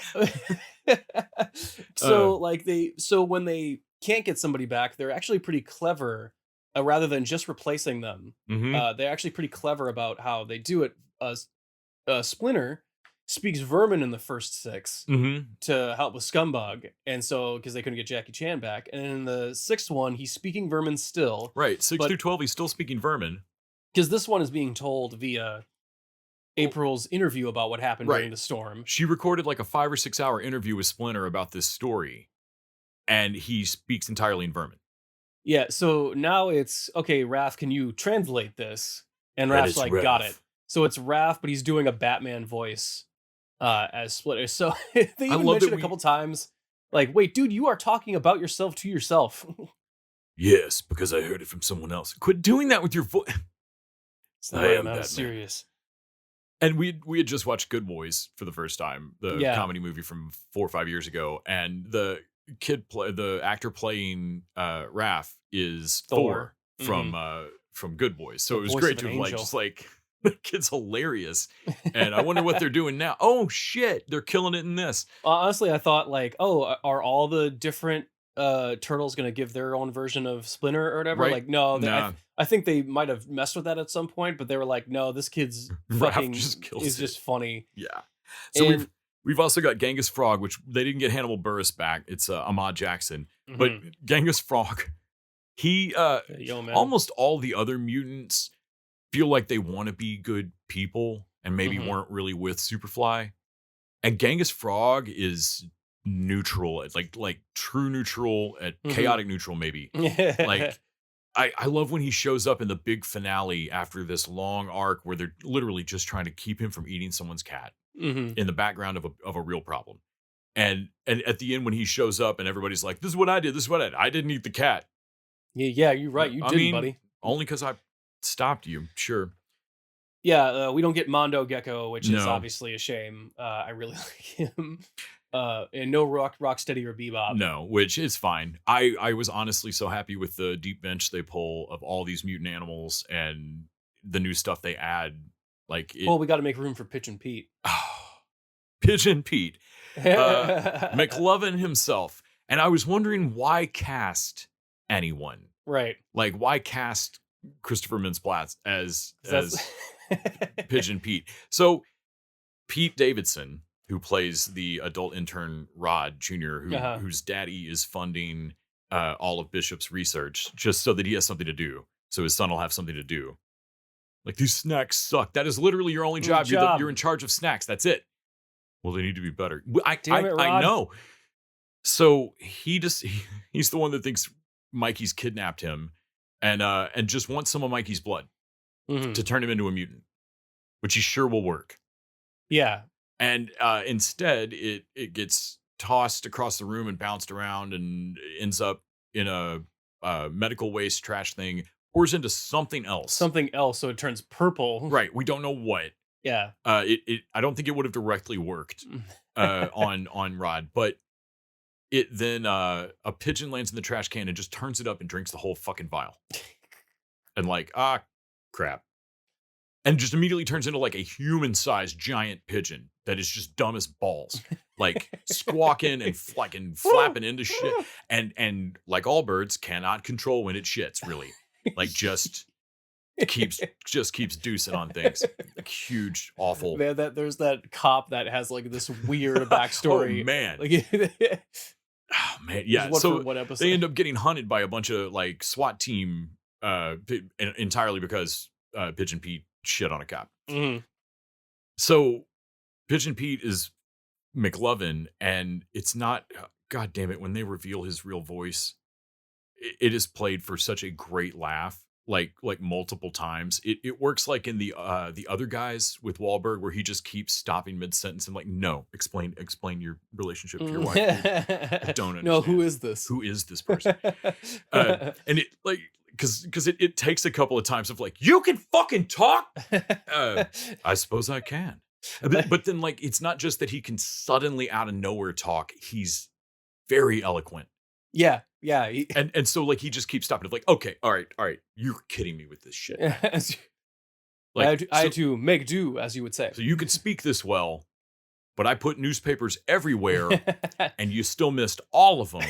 So when they can't get somebody back, they're actually pretty clever. Rather than just replacing them, they're actually pretty clever about how they do it. Splinter speaks Vermin in the first 6 to help with Scumbug, and so because they couldn't get Jackie Chan back, and in the 6th one, he's speaking Vermin still. Right, 6 but- through 12, he's still speaking Vermin. Because this one is being told via April's interview about what happened Right. during the storm. She recorded like a 5 or 6 hour interview with Splinter about this story, and he speaks entirely in Vermin. Yeah, so now it's, okay, Raph, can you translate this? And That Raph's is like, Raph. got it. So it's Raph, but he's doing a Batman voice as Splinter. So they even love that mentioned a couple times, like, wait, dude, you are talking about yourself to yourself. Yes, because I heard it from someone else. Quit doing that with your voice. It's not I right, am man, Batman. serious. And we had just watched Good Boys for the first time, the Yeah. comedy movie from 4 or 5 years ago, and the the actor playing Raph is Thor from Good Boys. So The it was voice great of an to like angel. just like the kid's hilarious, and I wonder what they're doing now. Oh shit, they're killing it in this. Honestly, I thought like, oh, are all the different turtles gonna give their own version of Splinter or whatever? Right. Like, no, Nah. I think they might have messed with that at some point, but they were like, no, this kid's Raph fucking just kills is it. just funny. Yeah. So And- we've also got Genghis Frog, which they didn't get Hannibal Buress back. It's Ahmad Jackson, but Genghis Frog, he Yo, man. almost all the other mutants feel like they want to be good people and maybe weren't really with Superfly. And Genghis Frog is neutral, like true neutral, at chaotic neutral maybe. Like I love when he shows up in the big finale after this long arc where they're literally just trying to keep him from eating someone's cat in the background of a real problem. And at the end when he shows up and everybody's like, this is what I did, I didn't eat the cat. Yeah, you're right. You I did, mean, buddy. Only because I stopped you, sure. Yeah, we don't get Mondo Gecko, which is No. obviously a shame. I really like him. And no Rocksteady or Bebop. No, which is fine. I was honestly so happy with the deep bench they pull of all these mutant animals and the new stuff they add. Like, Well, we got to make room for Pitch and Pete. Pigeon Pete, McLovin himself. And I was wondering why cast anyone? Right. Like, why cast Christopher Mintz-Plasse as Pigeon Pete? So Pete Davidson, who plays the adult intern Rod Jr., whose daddy is funding all of Bishop's research just so that he has something to do. So his son will have something to do. Like, these snacks suck. That is literally your only job. You're in charge of snacks. That's it. Well, they need to be better. I know. So he's the one that thinks Mikey's kidnapped him and just wants some of Mikey's blood to turn him into a mutant, which he sure will work. Yeah. And instead, it gets tossed across the room and bounced around and ends up in a medical waste trash thing, pours into something else. So it turns purple. Right. We don't know what. Yeah. I don't think it would have directly worked on Rod, but it then a pigeon lands in the trash can and just turns it up and drinks the whole fucking vial. And like, crap. And just immediately turns into like a human-sized giant pigeon that is just dumb as balls. Like squawking and fucking flapping into shit. And like all birds, cannot control when it shits, really. Like just keeps deucing on things. Like, huge, awful. Man, there's that cop that has like this weird backstory. Oh man. Like, oh man, yeah. So they end up getting hunted by a bunch of like SWAT team entirely because Pigeon Pete shit on a cop. Mm-hmm. So Pigeon Pete is McLovin, and it's not, god damn it, when they reveal his real voice, it is played for such a great laugh, like multiple times. It works like in the other guys with Wahlberg, where he just keeps stopping mid-sentence and like, no, explain your relationship to your wife. I don't understand. No, who is this person? And it like, because it takes a couple of times of like, you can fucking talk. I suppose I can. But then like, it's not just that he can suddenly out of nowhere talk. He's very eloquent. Yeah. And so like, he just keeps stopping. Like, okay, all right. You're kidding me with this shit. Like, I had to make do, as you would say. So you can speak this well, but I put newspapers everywhere and you still missed all of them.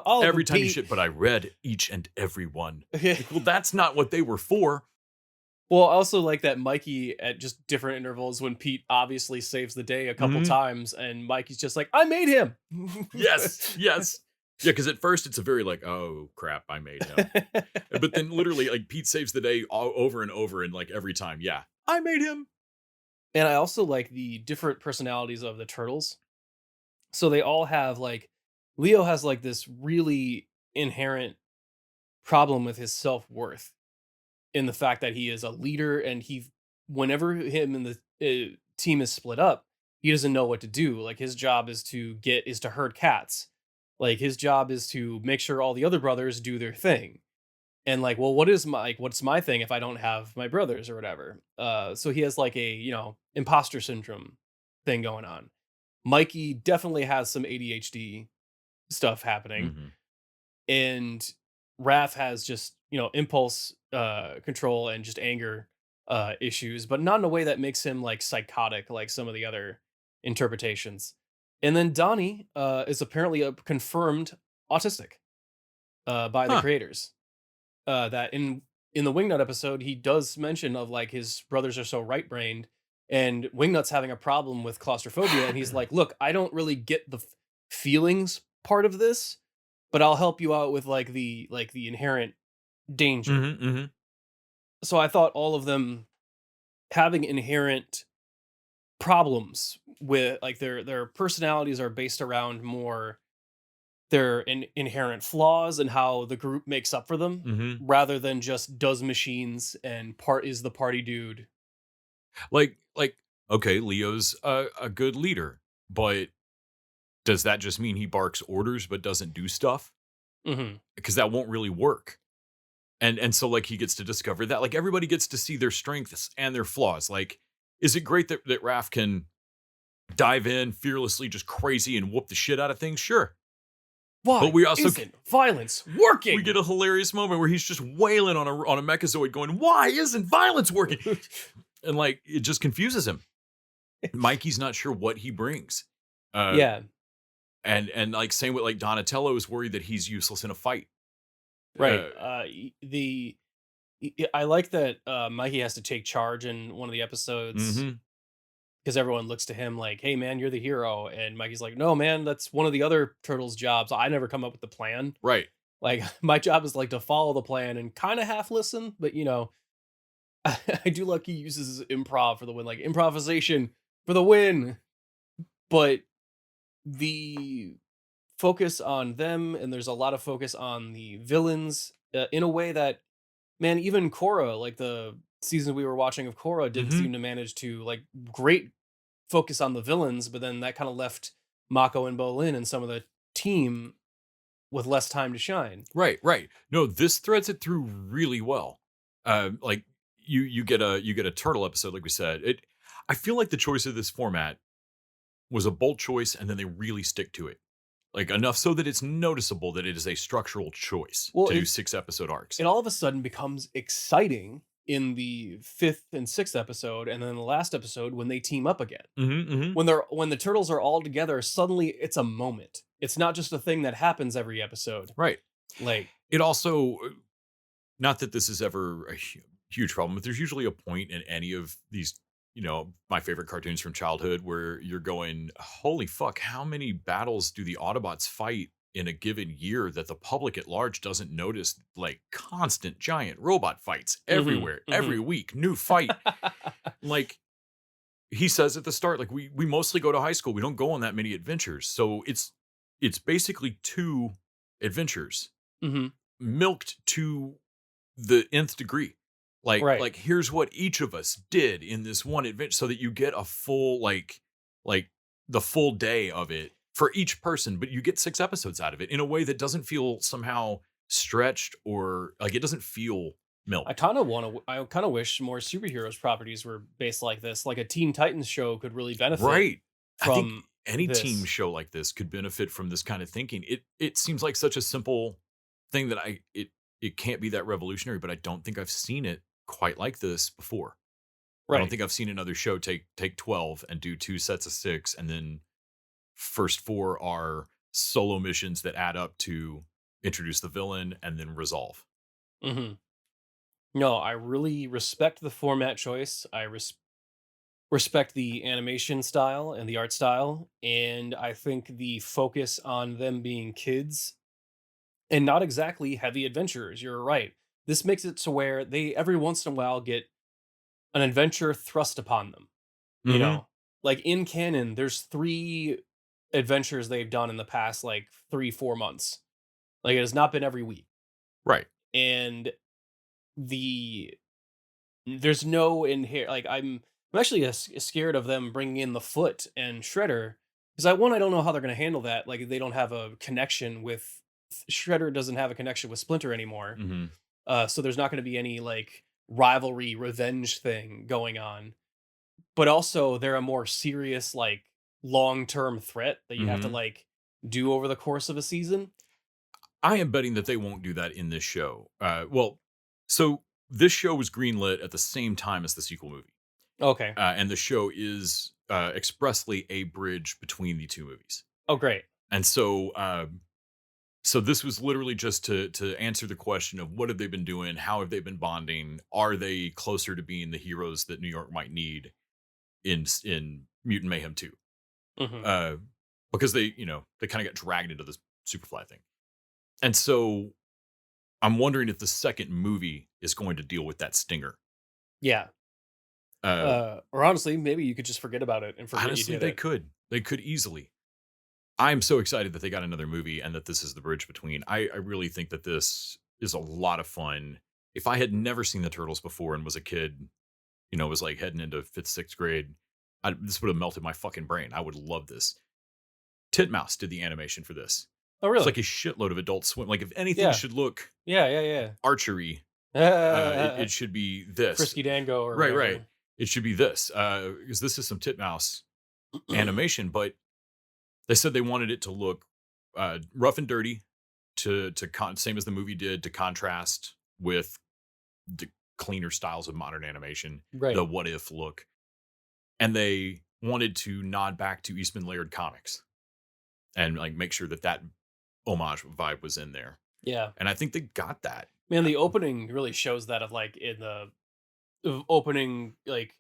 Every time you shit, but I read each and every one. Like, well, that's not what they were for. Well, I also like that Mikey at just different intervals when Pete obviously saves the day a couple times and Mikey's just like, I made him. Yes. Yeah, because at first it's a very like, oh crap, I made him. But then literally like Pete saves the day over and over and like every time, yeah, I made him. And I also like the different personalities of the turtles. So they all have like, Leo has like this really inherent problem with his self-worth in the fact that he is a leader, and whenever him and the team is split up, he doesn't know what to do. Like his job is to herd cats. Like his job is to make sure all the other brothers do their thing. And like, well, what's my thing if I don't have my brothers or whatever? So he has like a, imposter syndrome thing going on. Mikey definitely has some ADHD stuff happening. And Raph has just, impulse control and just anger issues, but not in a way that makes him like psychotic like some of the other interpretations. And then Donnie is apparently confirmed autistic by the creators. That in the Wingnut episode, he does mention of like his brothers are so right-brained, and Wingnut's having a problem with claustrophobia, and he's like, look, I don't really get the feelings part of this, but I'll help you out with like the inherent danger. So I thought all of them having inherent problems with like their personalities are based around more their inherent flaws and how the group makes up for them, rather than just does machines and is the party dude. Like okay, Leo's a good leader, but does that just mean he barks orders but doesn't do stuff? Because that won't really work. And so like he gets to discover that, like everybody gets to see their strengths and their flaws. Like, is it great that Raph can dive in fearlessly, just crazy, and whoop the shit out of things? Sure. Why but we also isn't violence working? We get a hilarious moment where he's just wailing on a Mechazoid going, why isn't violence working? And like, it just confuses him. Mikey's not sure what he brings. Yeah. And like same with like Donatello is worried that he's useless in a fight. Right. I like that Mikey has to take charge in one of the episodes. Because everyone looks to him like, hey, man, you're the hero. And Mikey's like, no, man, that's one of the other turtles' jobs. I never come up with the plan. Right. Like my job is like to follow the plan and kind of half listen, but I do like he uses improv for the win, like improvisation for the win. But the focus on them, and there's a lot of focus on the villains in a way that, man, even Korra, like the season we were watching of Korra, didn't Mhm. seem to manage to like great focus on the villains, but then that kind of left Mako and Bolin and some of the team with less time to shine. Right, right. No, this threads it through really well. Like you get a turtle episode, like we said. I feel like the choice of this format was a bold choice, and then they really stick to it. Like enough so that it's noticeable that it is a structural choice Well, to do it 6-episode arcs. it all of a sudden becomes exciting in the fifth and sixth episode, and then the last episode when they team up again. Mm-hmm. When the turtles are all together, suddenly it's a moment. It's not just a thing that happens every episode. Right. Like, It also, not that this is ever a huge problem, but there's usually a point in any of these, my favorite cartoons from childhood where you're going, holy fuck, how many battles do the Autobots fight in a given year that the public at large doesn't notice? Like constant giant robot fights everywhere, every week, new fight. Like he says at the start, like we mostly go to high school. We don't go on that many adventures. So it's basically 2 adventures mhm. milked to the nth degree. Right. Like here's what each of us did in this one adventure, so that you get a full like the full day of it for each person, but you get 6 episodes out of it in a way that doesn't feel somehow stretched, or like it doesn't feel milk. I kind of wish more superheroes properties were based like this. Like a Teen Titans show could really benefit Right. I think from any team this. show like this could benefit from this kind of thinking. It seems like such a simple thing that it can't be that revolutionary, but I don't think I've seen it quite like this before. I don't Right. think I've seen another show take 12 and do 2 sets of 6, and then first 4 are solo missions that add up to introduce the villain and then resolve. hmm No, I really respect the format choice. I respect the animation style and the art style, and I think the focus on them being kids and not exactly heavy adventurers. You're right. This makes it to where they every once in a while get an adventure thrust upon them. You Mhm. know, like in canon, there's 3 adventures they've done in the past like 3-4 months. Like it has not been every week, Right. and the there's no inherent like I'm actually scared of them bringing in the Foot and Shredder because I don't know how they're going to handle that. Like they don't have a connection with Shredder doesn't have a connection with Splinter anymore. hmm So there's not going to be any like rivalry revenge thing going on. But also they're a more serious like long-term threat that you have to hmm like do over the course of a season. I am betting that they won't do that in this show. So this show was greenlit at the same time as the sequel movie. Okay. And the show is expressly a bridge between the 2 movies. Oh great. And so this was literally just to answer the question of what have they been doing, how have they been bonding, are they closer to being the heroes that New York might need in Mutant Mayhem 2? hmm Because they kind of got dragged into this Superfly thing, and so I'm wondering if the second movie is going to deal with that stinger. Yeah. Or honestly, maybe you could just forget about it and forget Honestly, you did they it. could easily. I'm so excited that they got another movie and that this is the bridge between. I really think that this is a lot of fun. If I had never seen the Turtles before and was a kid, was like heading into 5th, 6th grade, this would have melted my fucking brain. I would love this. Titmouse did the animation for this. Oh It's really? like a shitload of Adult Swim. Like if anything Yeah. should look Yeah. archery, it should be this. Frisky Dango or Right, whatever. right. It should be this. Because this is some Titmouse animation, but they said they wanted it to look rough and dirty, same as the movie did, to contrast with the cleaner styles of modern animation, Right. the what if look, and they wanted to nod back to Eastman Laird comics and like make sure that homage vibe was in there, Yeah. and I think they got that. Man, the opening really shows that of like in the opening, like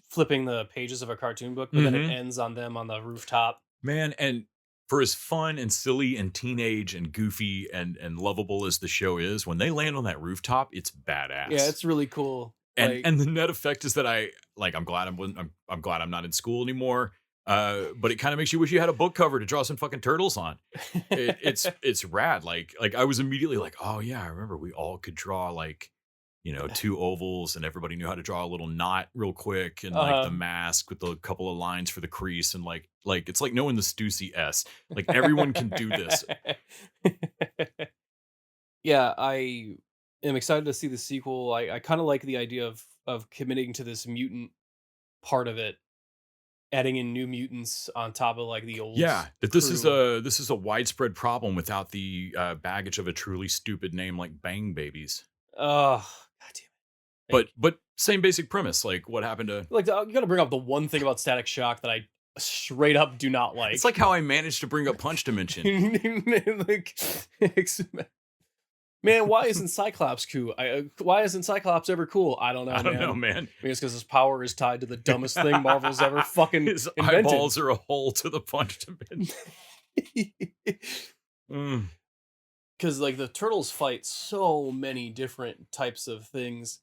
flipping the pages of a cartoon book, but then it Mhm. ends on them on the rooftop. Man, and for as fun and silly and teenage and goofy and lovable as the show is, when they land on that rooftop, it's badass. Yeah, it's really cool. And the net effect is that I'm glad I'm glad I'm not in school anymore. But it kind of makes you wish you had a book cover to draw some fucking turtles on. It's rad. Like I was immediately like, oh yeah, I remember we all could draw like, you know, 2 ovals, and everybody knew how to draw a little knot real quick, and like the mask with a couple of lines for the crease, and like it's like knowing the Stussy S. Like everyone can do this. Yeah, I am excited to see the sequel. I kind of like the idea of committing to this mutant part of it, adding in new mutants on top of like the old. Yeah, that this crew. is a widespread problem without the baggage of a truly stupid name like Bang Babies. Oh, god damn it. But same basic premise. Like what happened to Like, you gotta bring up the one thing about Static Shock that I straight up do not like. It's like how I managed to bring up Punch Dimension. Like, man, why isn't Cyclops cool? Why isn't Cyclops ever cool? I don't know. I don't know, man. Maybe it's because his power is tied to the dumbest thing Marvel's ever fucking His invented. eyeballs are a hole to the Punch Dimension. Because like the Turtles fight so many different types of things.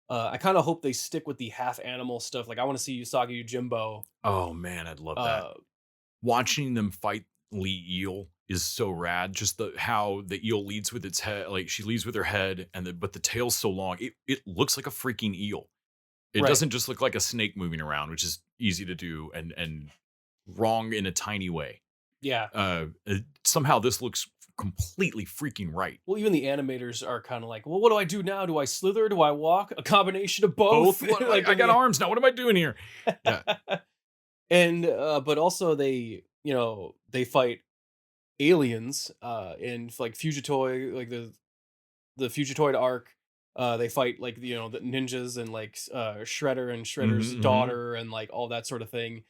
I kind of hope they stick with the half animal stuff. Like I want to see Usagi Yojimbo. Oh man, I'd love that. Watching them fight Lee Eel is so rad. Just how the eel leads with its head, like she leads with her head, but the tail's so long, it looks like a freaking eel. It doesn't just look like a snake moving around, which is easy to do and wrong in a tiny way. Yeah. Somehow this looks completely freaking right. Well, even the animators are kind of like, well, what do I do now? Do I slither? Do I walk? A combination of both. Like I got arms now. What am I doing here? Yeah. And but also they fight aliens in like Fugitoid, like the Fugitoid arc. They fight like the ninjas and like Shredder and Shredder's daughter and like all that sort of thing.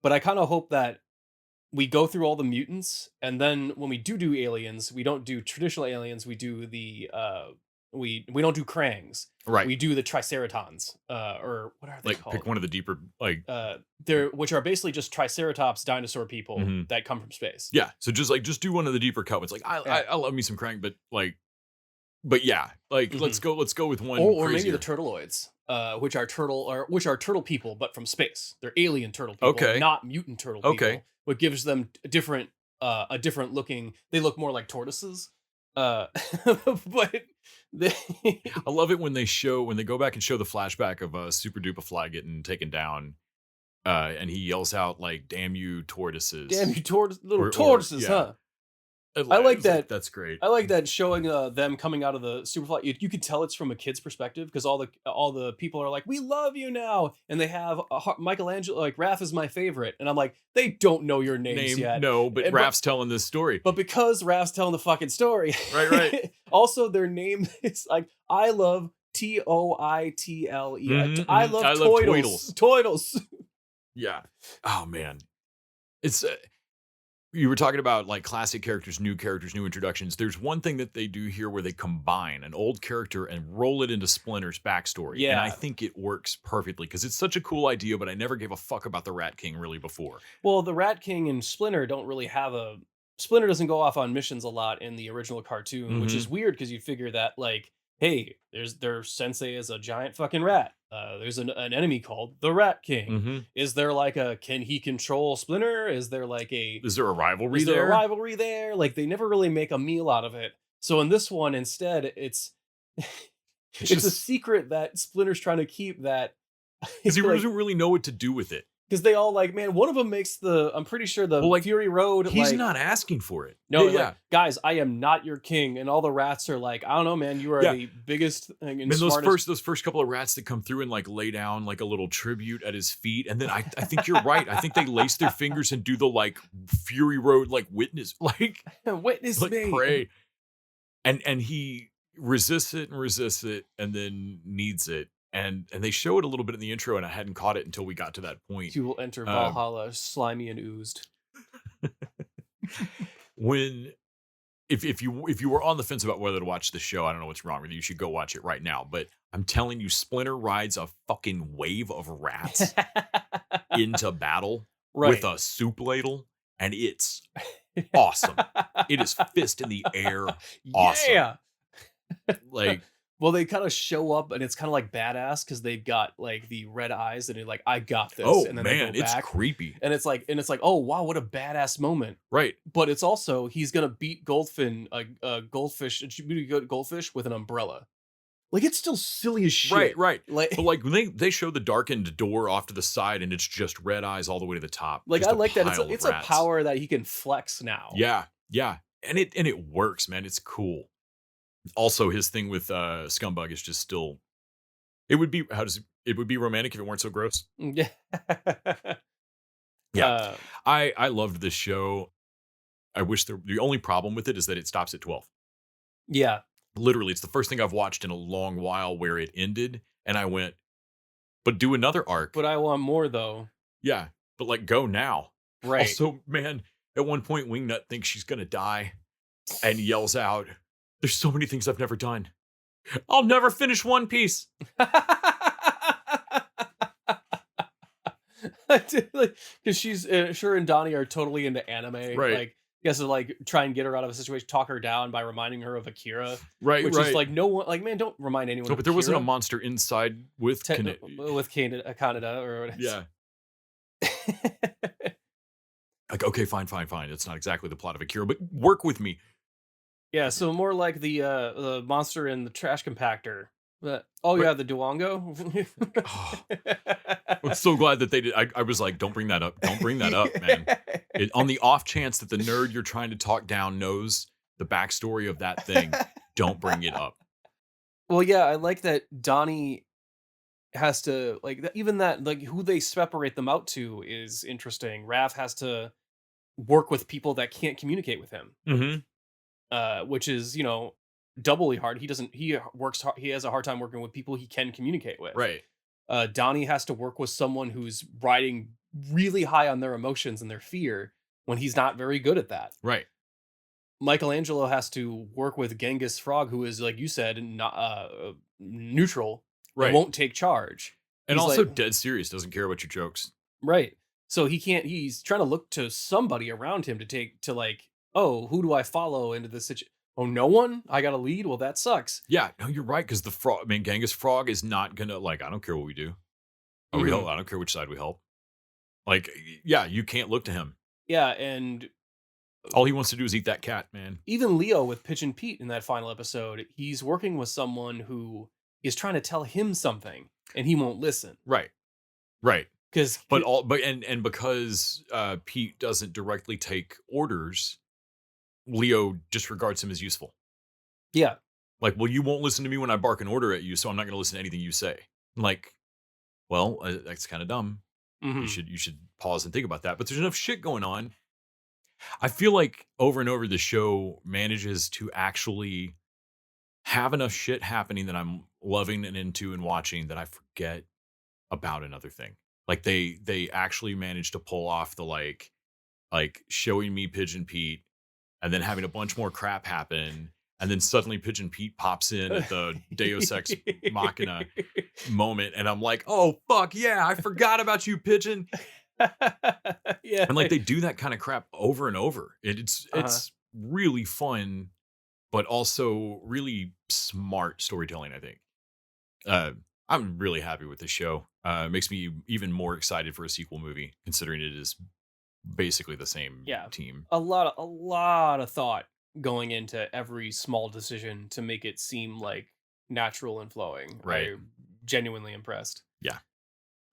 But I kind of hope that we go through all the mutants, and then when we do aliens, we don't do traditional aliens. We do the we don't do Krangs. Right. We do the Triceratons, or what are they like called? pick one of the deeper which are basically just Triceratops dinosaur people that come from space. Yeah. So just do one of the deeper cut ones. Like I love me some Krang, but yeah, like let's go with one. Or maybe the Turtleoids, which are turtle people, but from space. They're alien turtle people, not mutant turtle people. Okay. What gives them a different looking. They look more like tortoises. But I love it when they go back and show the flashback of Super Duper Fly getting taken down, and he yells out like, "Damn you tortoises! Damn you tortoises, huh?" I like that. Like, that's great. I like that showing them coming out of the Superfly. You can tell it's from a kid's perspective because all the people are like, "We love you now," and they have Michelangelo. Like Raph is my favorite, and I'm like, they don't know your names yet. No, but Raph's telling this story. But because Raph's telling the fucking story, right. Also, their name is like, I love Toitle. I love Toidles. Toidles. Yeah. Oh man, it's. You were talking about like classic characters, new introductions. There's one thing that they do here where they combine an old character and roll it into Splinter's backstory. Yeah. And I think it works perfectly because it's such a cool idea, but I never gave a fuck about the Rat King really before. Well, the Rat King and Splinter don't really have Splinter doesn't go off on missions a lot in the original cartoon, which is weird because you figure that like, hey, their sensei is a giant fucking rat. There's an enemy called the Rat King. Is there like can he control Splinter? Is there a rivalry there? Like they never really make a meal out of it. So in this one, instead, it's a secret that Splinter's trying to keep that. Because he doesn't really know what to do with it. Because they all like, man, one of them makes I'm pretty sure Fury Road. He's not asking for it. No, like, guys, I am not your king. And all the rats are like, I don't know, man, you are the biggest and smartest. Those first couple of rats that come through and like lay down like a little tribute at his feet. And then I think you're right. I think they lace their fingers and do the like Fury Road, like witness, like witness like me. Pray. And he resists it and then needs it. And they show it a little bit in the intro, and I hadn't caught it until we got to that point. You will enter Valhalla slimy and oozed. If you were on the fence about whether to watch the show, I don't know what's wrong with you. You should go watch it right now. But I'm telling you, Splinter rides a fucking wave of rats into battle with a soup ladle. and it's awesome. It is fist in the air. Awesome. Yeah. Like, Well, they kind of show up and it's kind of like badass because they've got like the red eyes and they're like, I got this. oh And then man, they go it's back. creepy. And it's like, oh wow, what a badass moment. Right. But it's also he's gonna beat a goldfish with an umbrella. Like it's still silly as shit. Right. Like, But like when they show the darkened door off to the side and it's just red eyes all the way to the top. like just I like that pile of it's a rats. power that he can flex now. Yeah. And it works, man. It's cool. Also, his thing with Scumbug is just still. It would be romantic if it weren't so gross. Yeah. Yeah. I loved this show. I wish the only problem with it is that it stops at 12. Yeah. Literally, it's the first thing I've watched in a long while where it ended, and I went, but do another arc. But I want more though. Yeah, but like go now. Right. Also, man, at one point, Wingnut thinks she's gonna die, and yells out, "There's so many things I've never done. I'll never finish One Piece." Because she's sure and Donnie are totally into anime. Right. Like he has to like try and get her out of a situation, talk her down by reminding her of Akira. Right. Which is like no one, like man, don't remind anyone. No, of but there wasn't a Akira. monster inside with With Canada or whatever. Yeah. Like, okay, fine. It's not exactly the plot of Akira, but work with me. Yeah, so more like the monster in the trash compactor. The Duongo. I'm so glad that they did. I was like, don't bring that up. Don't bring that up, man. On the off chance that the nerd you're trying to talk down knows the backstory of that thing, don't bring it up. Well, yeah, I like that Donnie has to even that like who they separate them out to is interesting. Raph has to work with people that can't communicate with him. Mm-hmm. Which is, doubly hard. He works hard. He has a hard time working with people he can communicate with. Right. Donnie has to work with someone who's riding really high on their emotions and their fear when he's not very good at that. Right. Michelangelo has to work with Genghis Frog, who is, like you said, not neutral. Right. And won't take charge. And He's also like- dead serious, doesn't care about your jokes. Right. So he's trying to look to somebody around him who do I follow into this situation? Oh, no one? I got to lead? Well, that sucks. Yeah, no, you're right, because the frog, Genghis Frog is not gonna, like, I don't care what we do. Oh, we Mhm. help. I don't care which side we help. Like, yeah, you can't look to him. Yeah, and All he wants to do is eat that cat, man. even Leo with Pigeon Pete in that final episode, he's working with someone who is trying to tell him something, and he won't listen. Right. Because Because Pete doesn't directly take orders, Leo disregards him as useful. yeah, Like, well, you won't listen to me when I bark an order at you, so I'm not going to listen to anything you say. Like, well, that's kind of dumb. mhm. You should pause and think about that. But there's enough shit going on. I feel like over and over the show manages to actually have enough shit happening that I'm loving and into and watching that I forget about another thing. Like they actually managed to pull off the like showing me Pigeon Pete and then having a bunch more crap happen. And then suddenly Pigeon Pete pops in at the Deus Ex Machina moment. And I'm like, oh, fuck yeah, I forgot about you, Pigeon. Yeah, And like they do that kind of crap over and over. It's really fun, but also really smart storytelling, I think. I'm really happy with this show. It makes me even more excited for a sequel movie, considering it is basically the same team. a lot of thought going into every small decision to make it seem like natural and flowing. Right. I'm genuinely impressed. Yeah.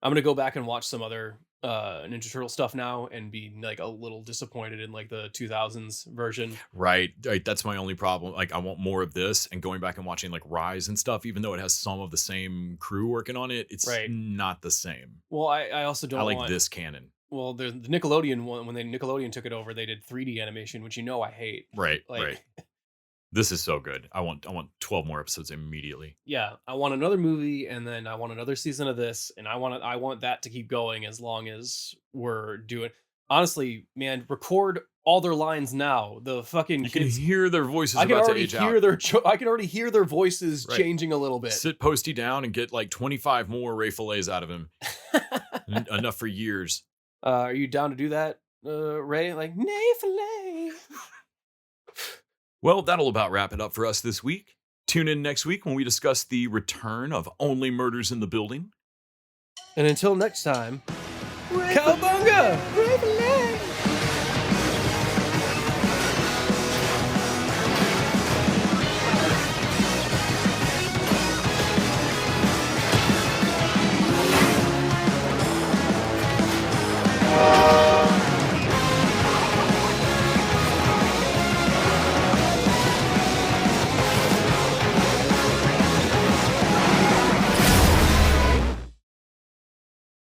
I'm gonna go back and watch some other Ninja Turtle stuff now and be like a little disappointed in like the 2000s version. Right. That's my only problem. Like, I want more of this, and going back and watching like Rise and stuff, even though it has some of the same crew working on it, it's Right. not the same. Well, I also don't I like want this canon. Well, the Nickelodeon one, when Nickelodeon took it over, they did 3D animation, which I hate. Right. Like, Right. This is so good. I want 12 more episodes immediately. yeah, I want another movie, and then I want another season of this, and I want that to keep going as long as we're doing. Honestly, man, record all their lines now. The fucking You can kids, hear their voices I can about to already age hear out. I can already hear their voices Right. changing a little bit. Sit Posty down and get like 25 more Ray fillets out of him. Enough for years. Are you down to do that? Ray, like, nay filet. Well, that'll about wrap it up for us this week. Tune in next week when we discuss the return of Only Murders in the Building. And until next time, Cowabunga!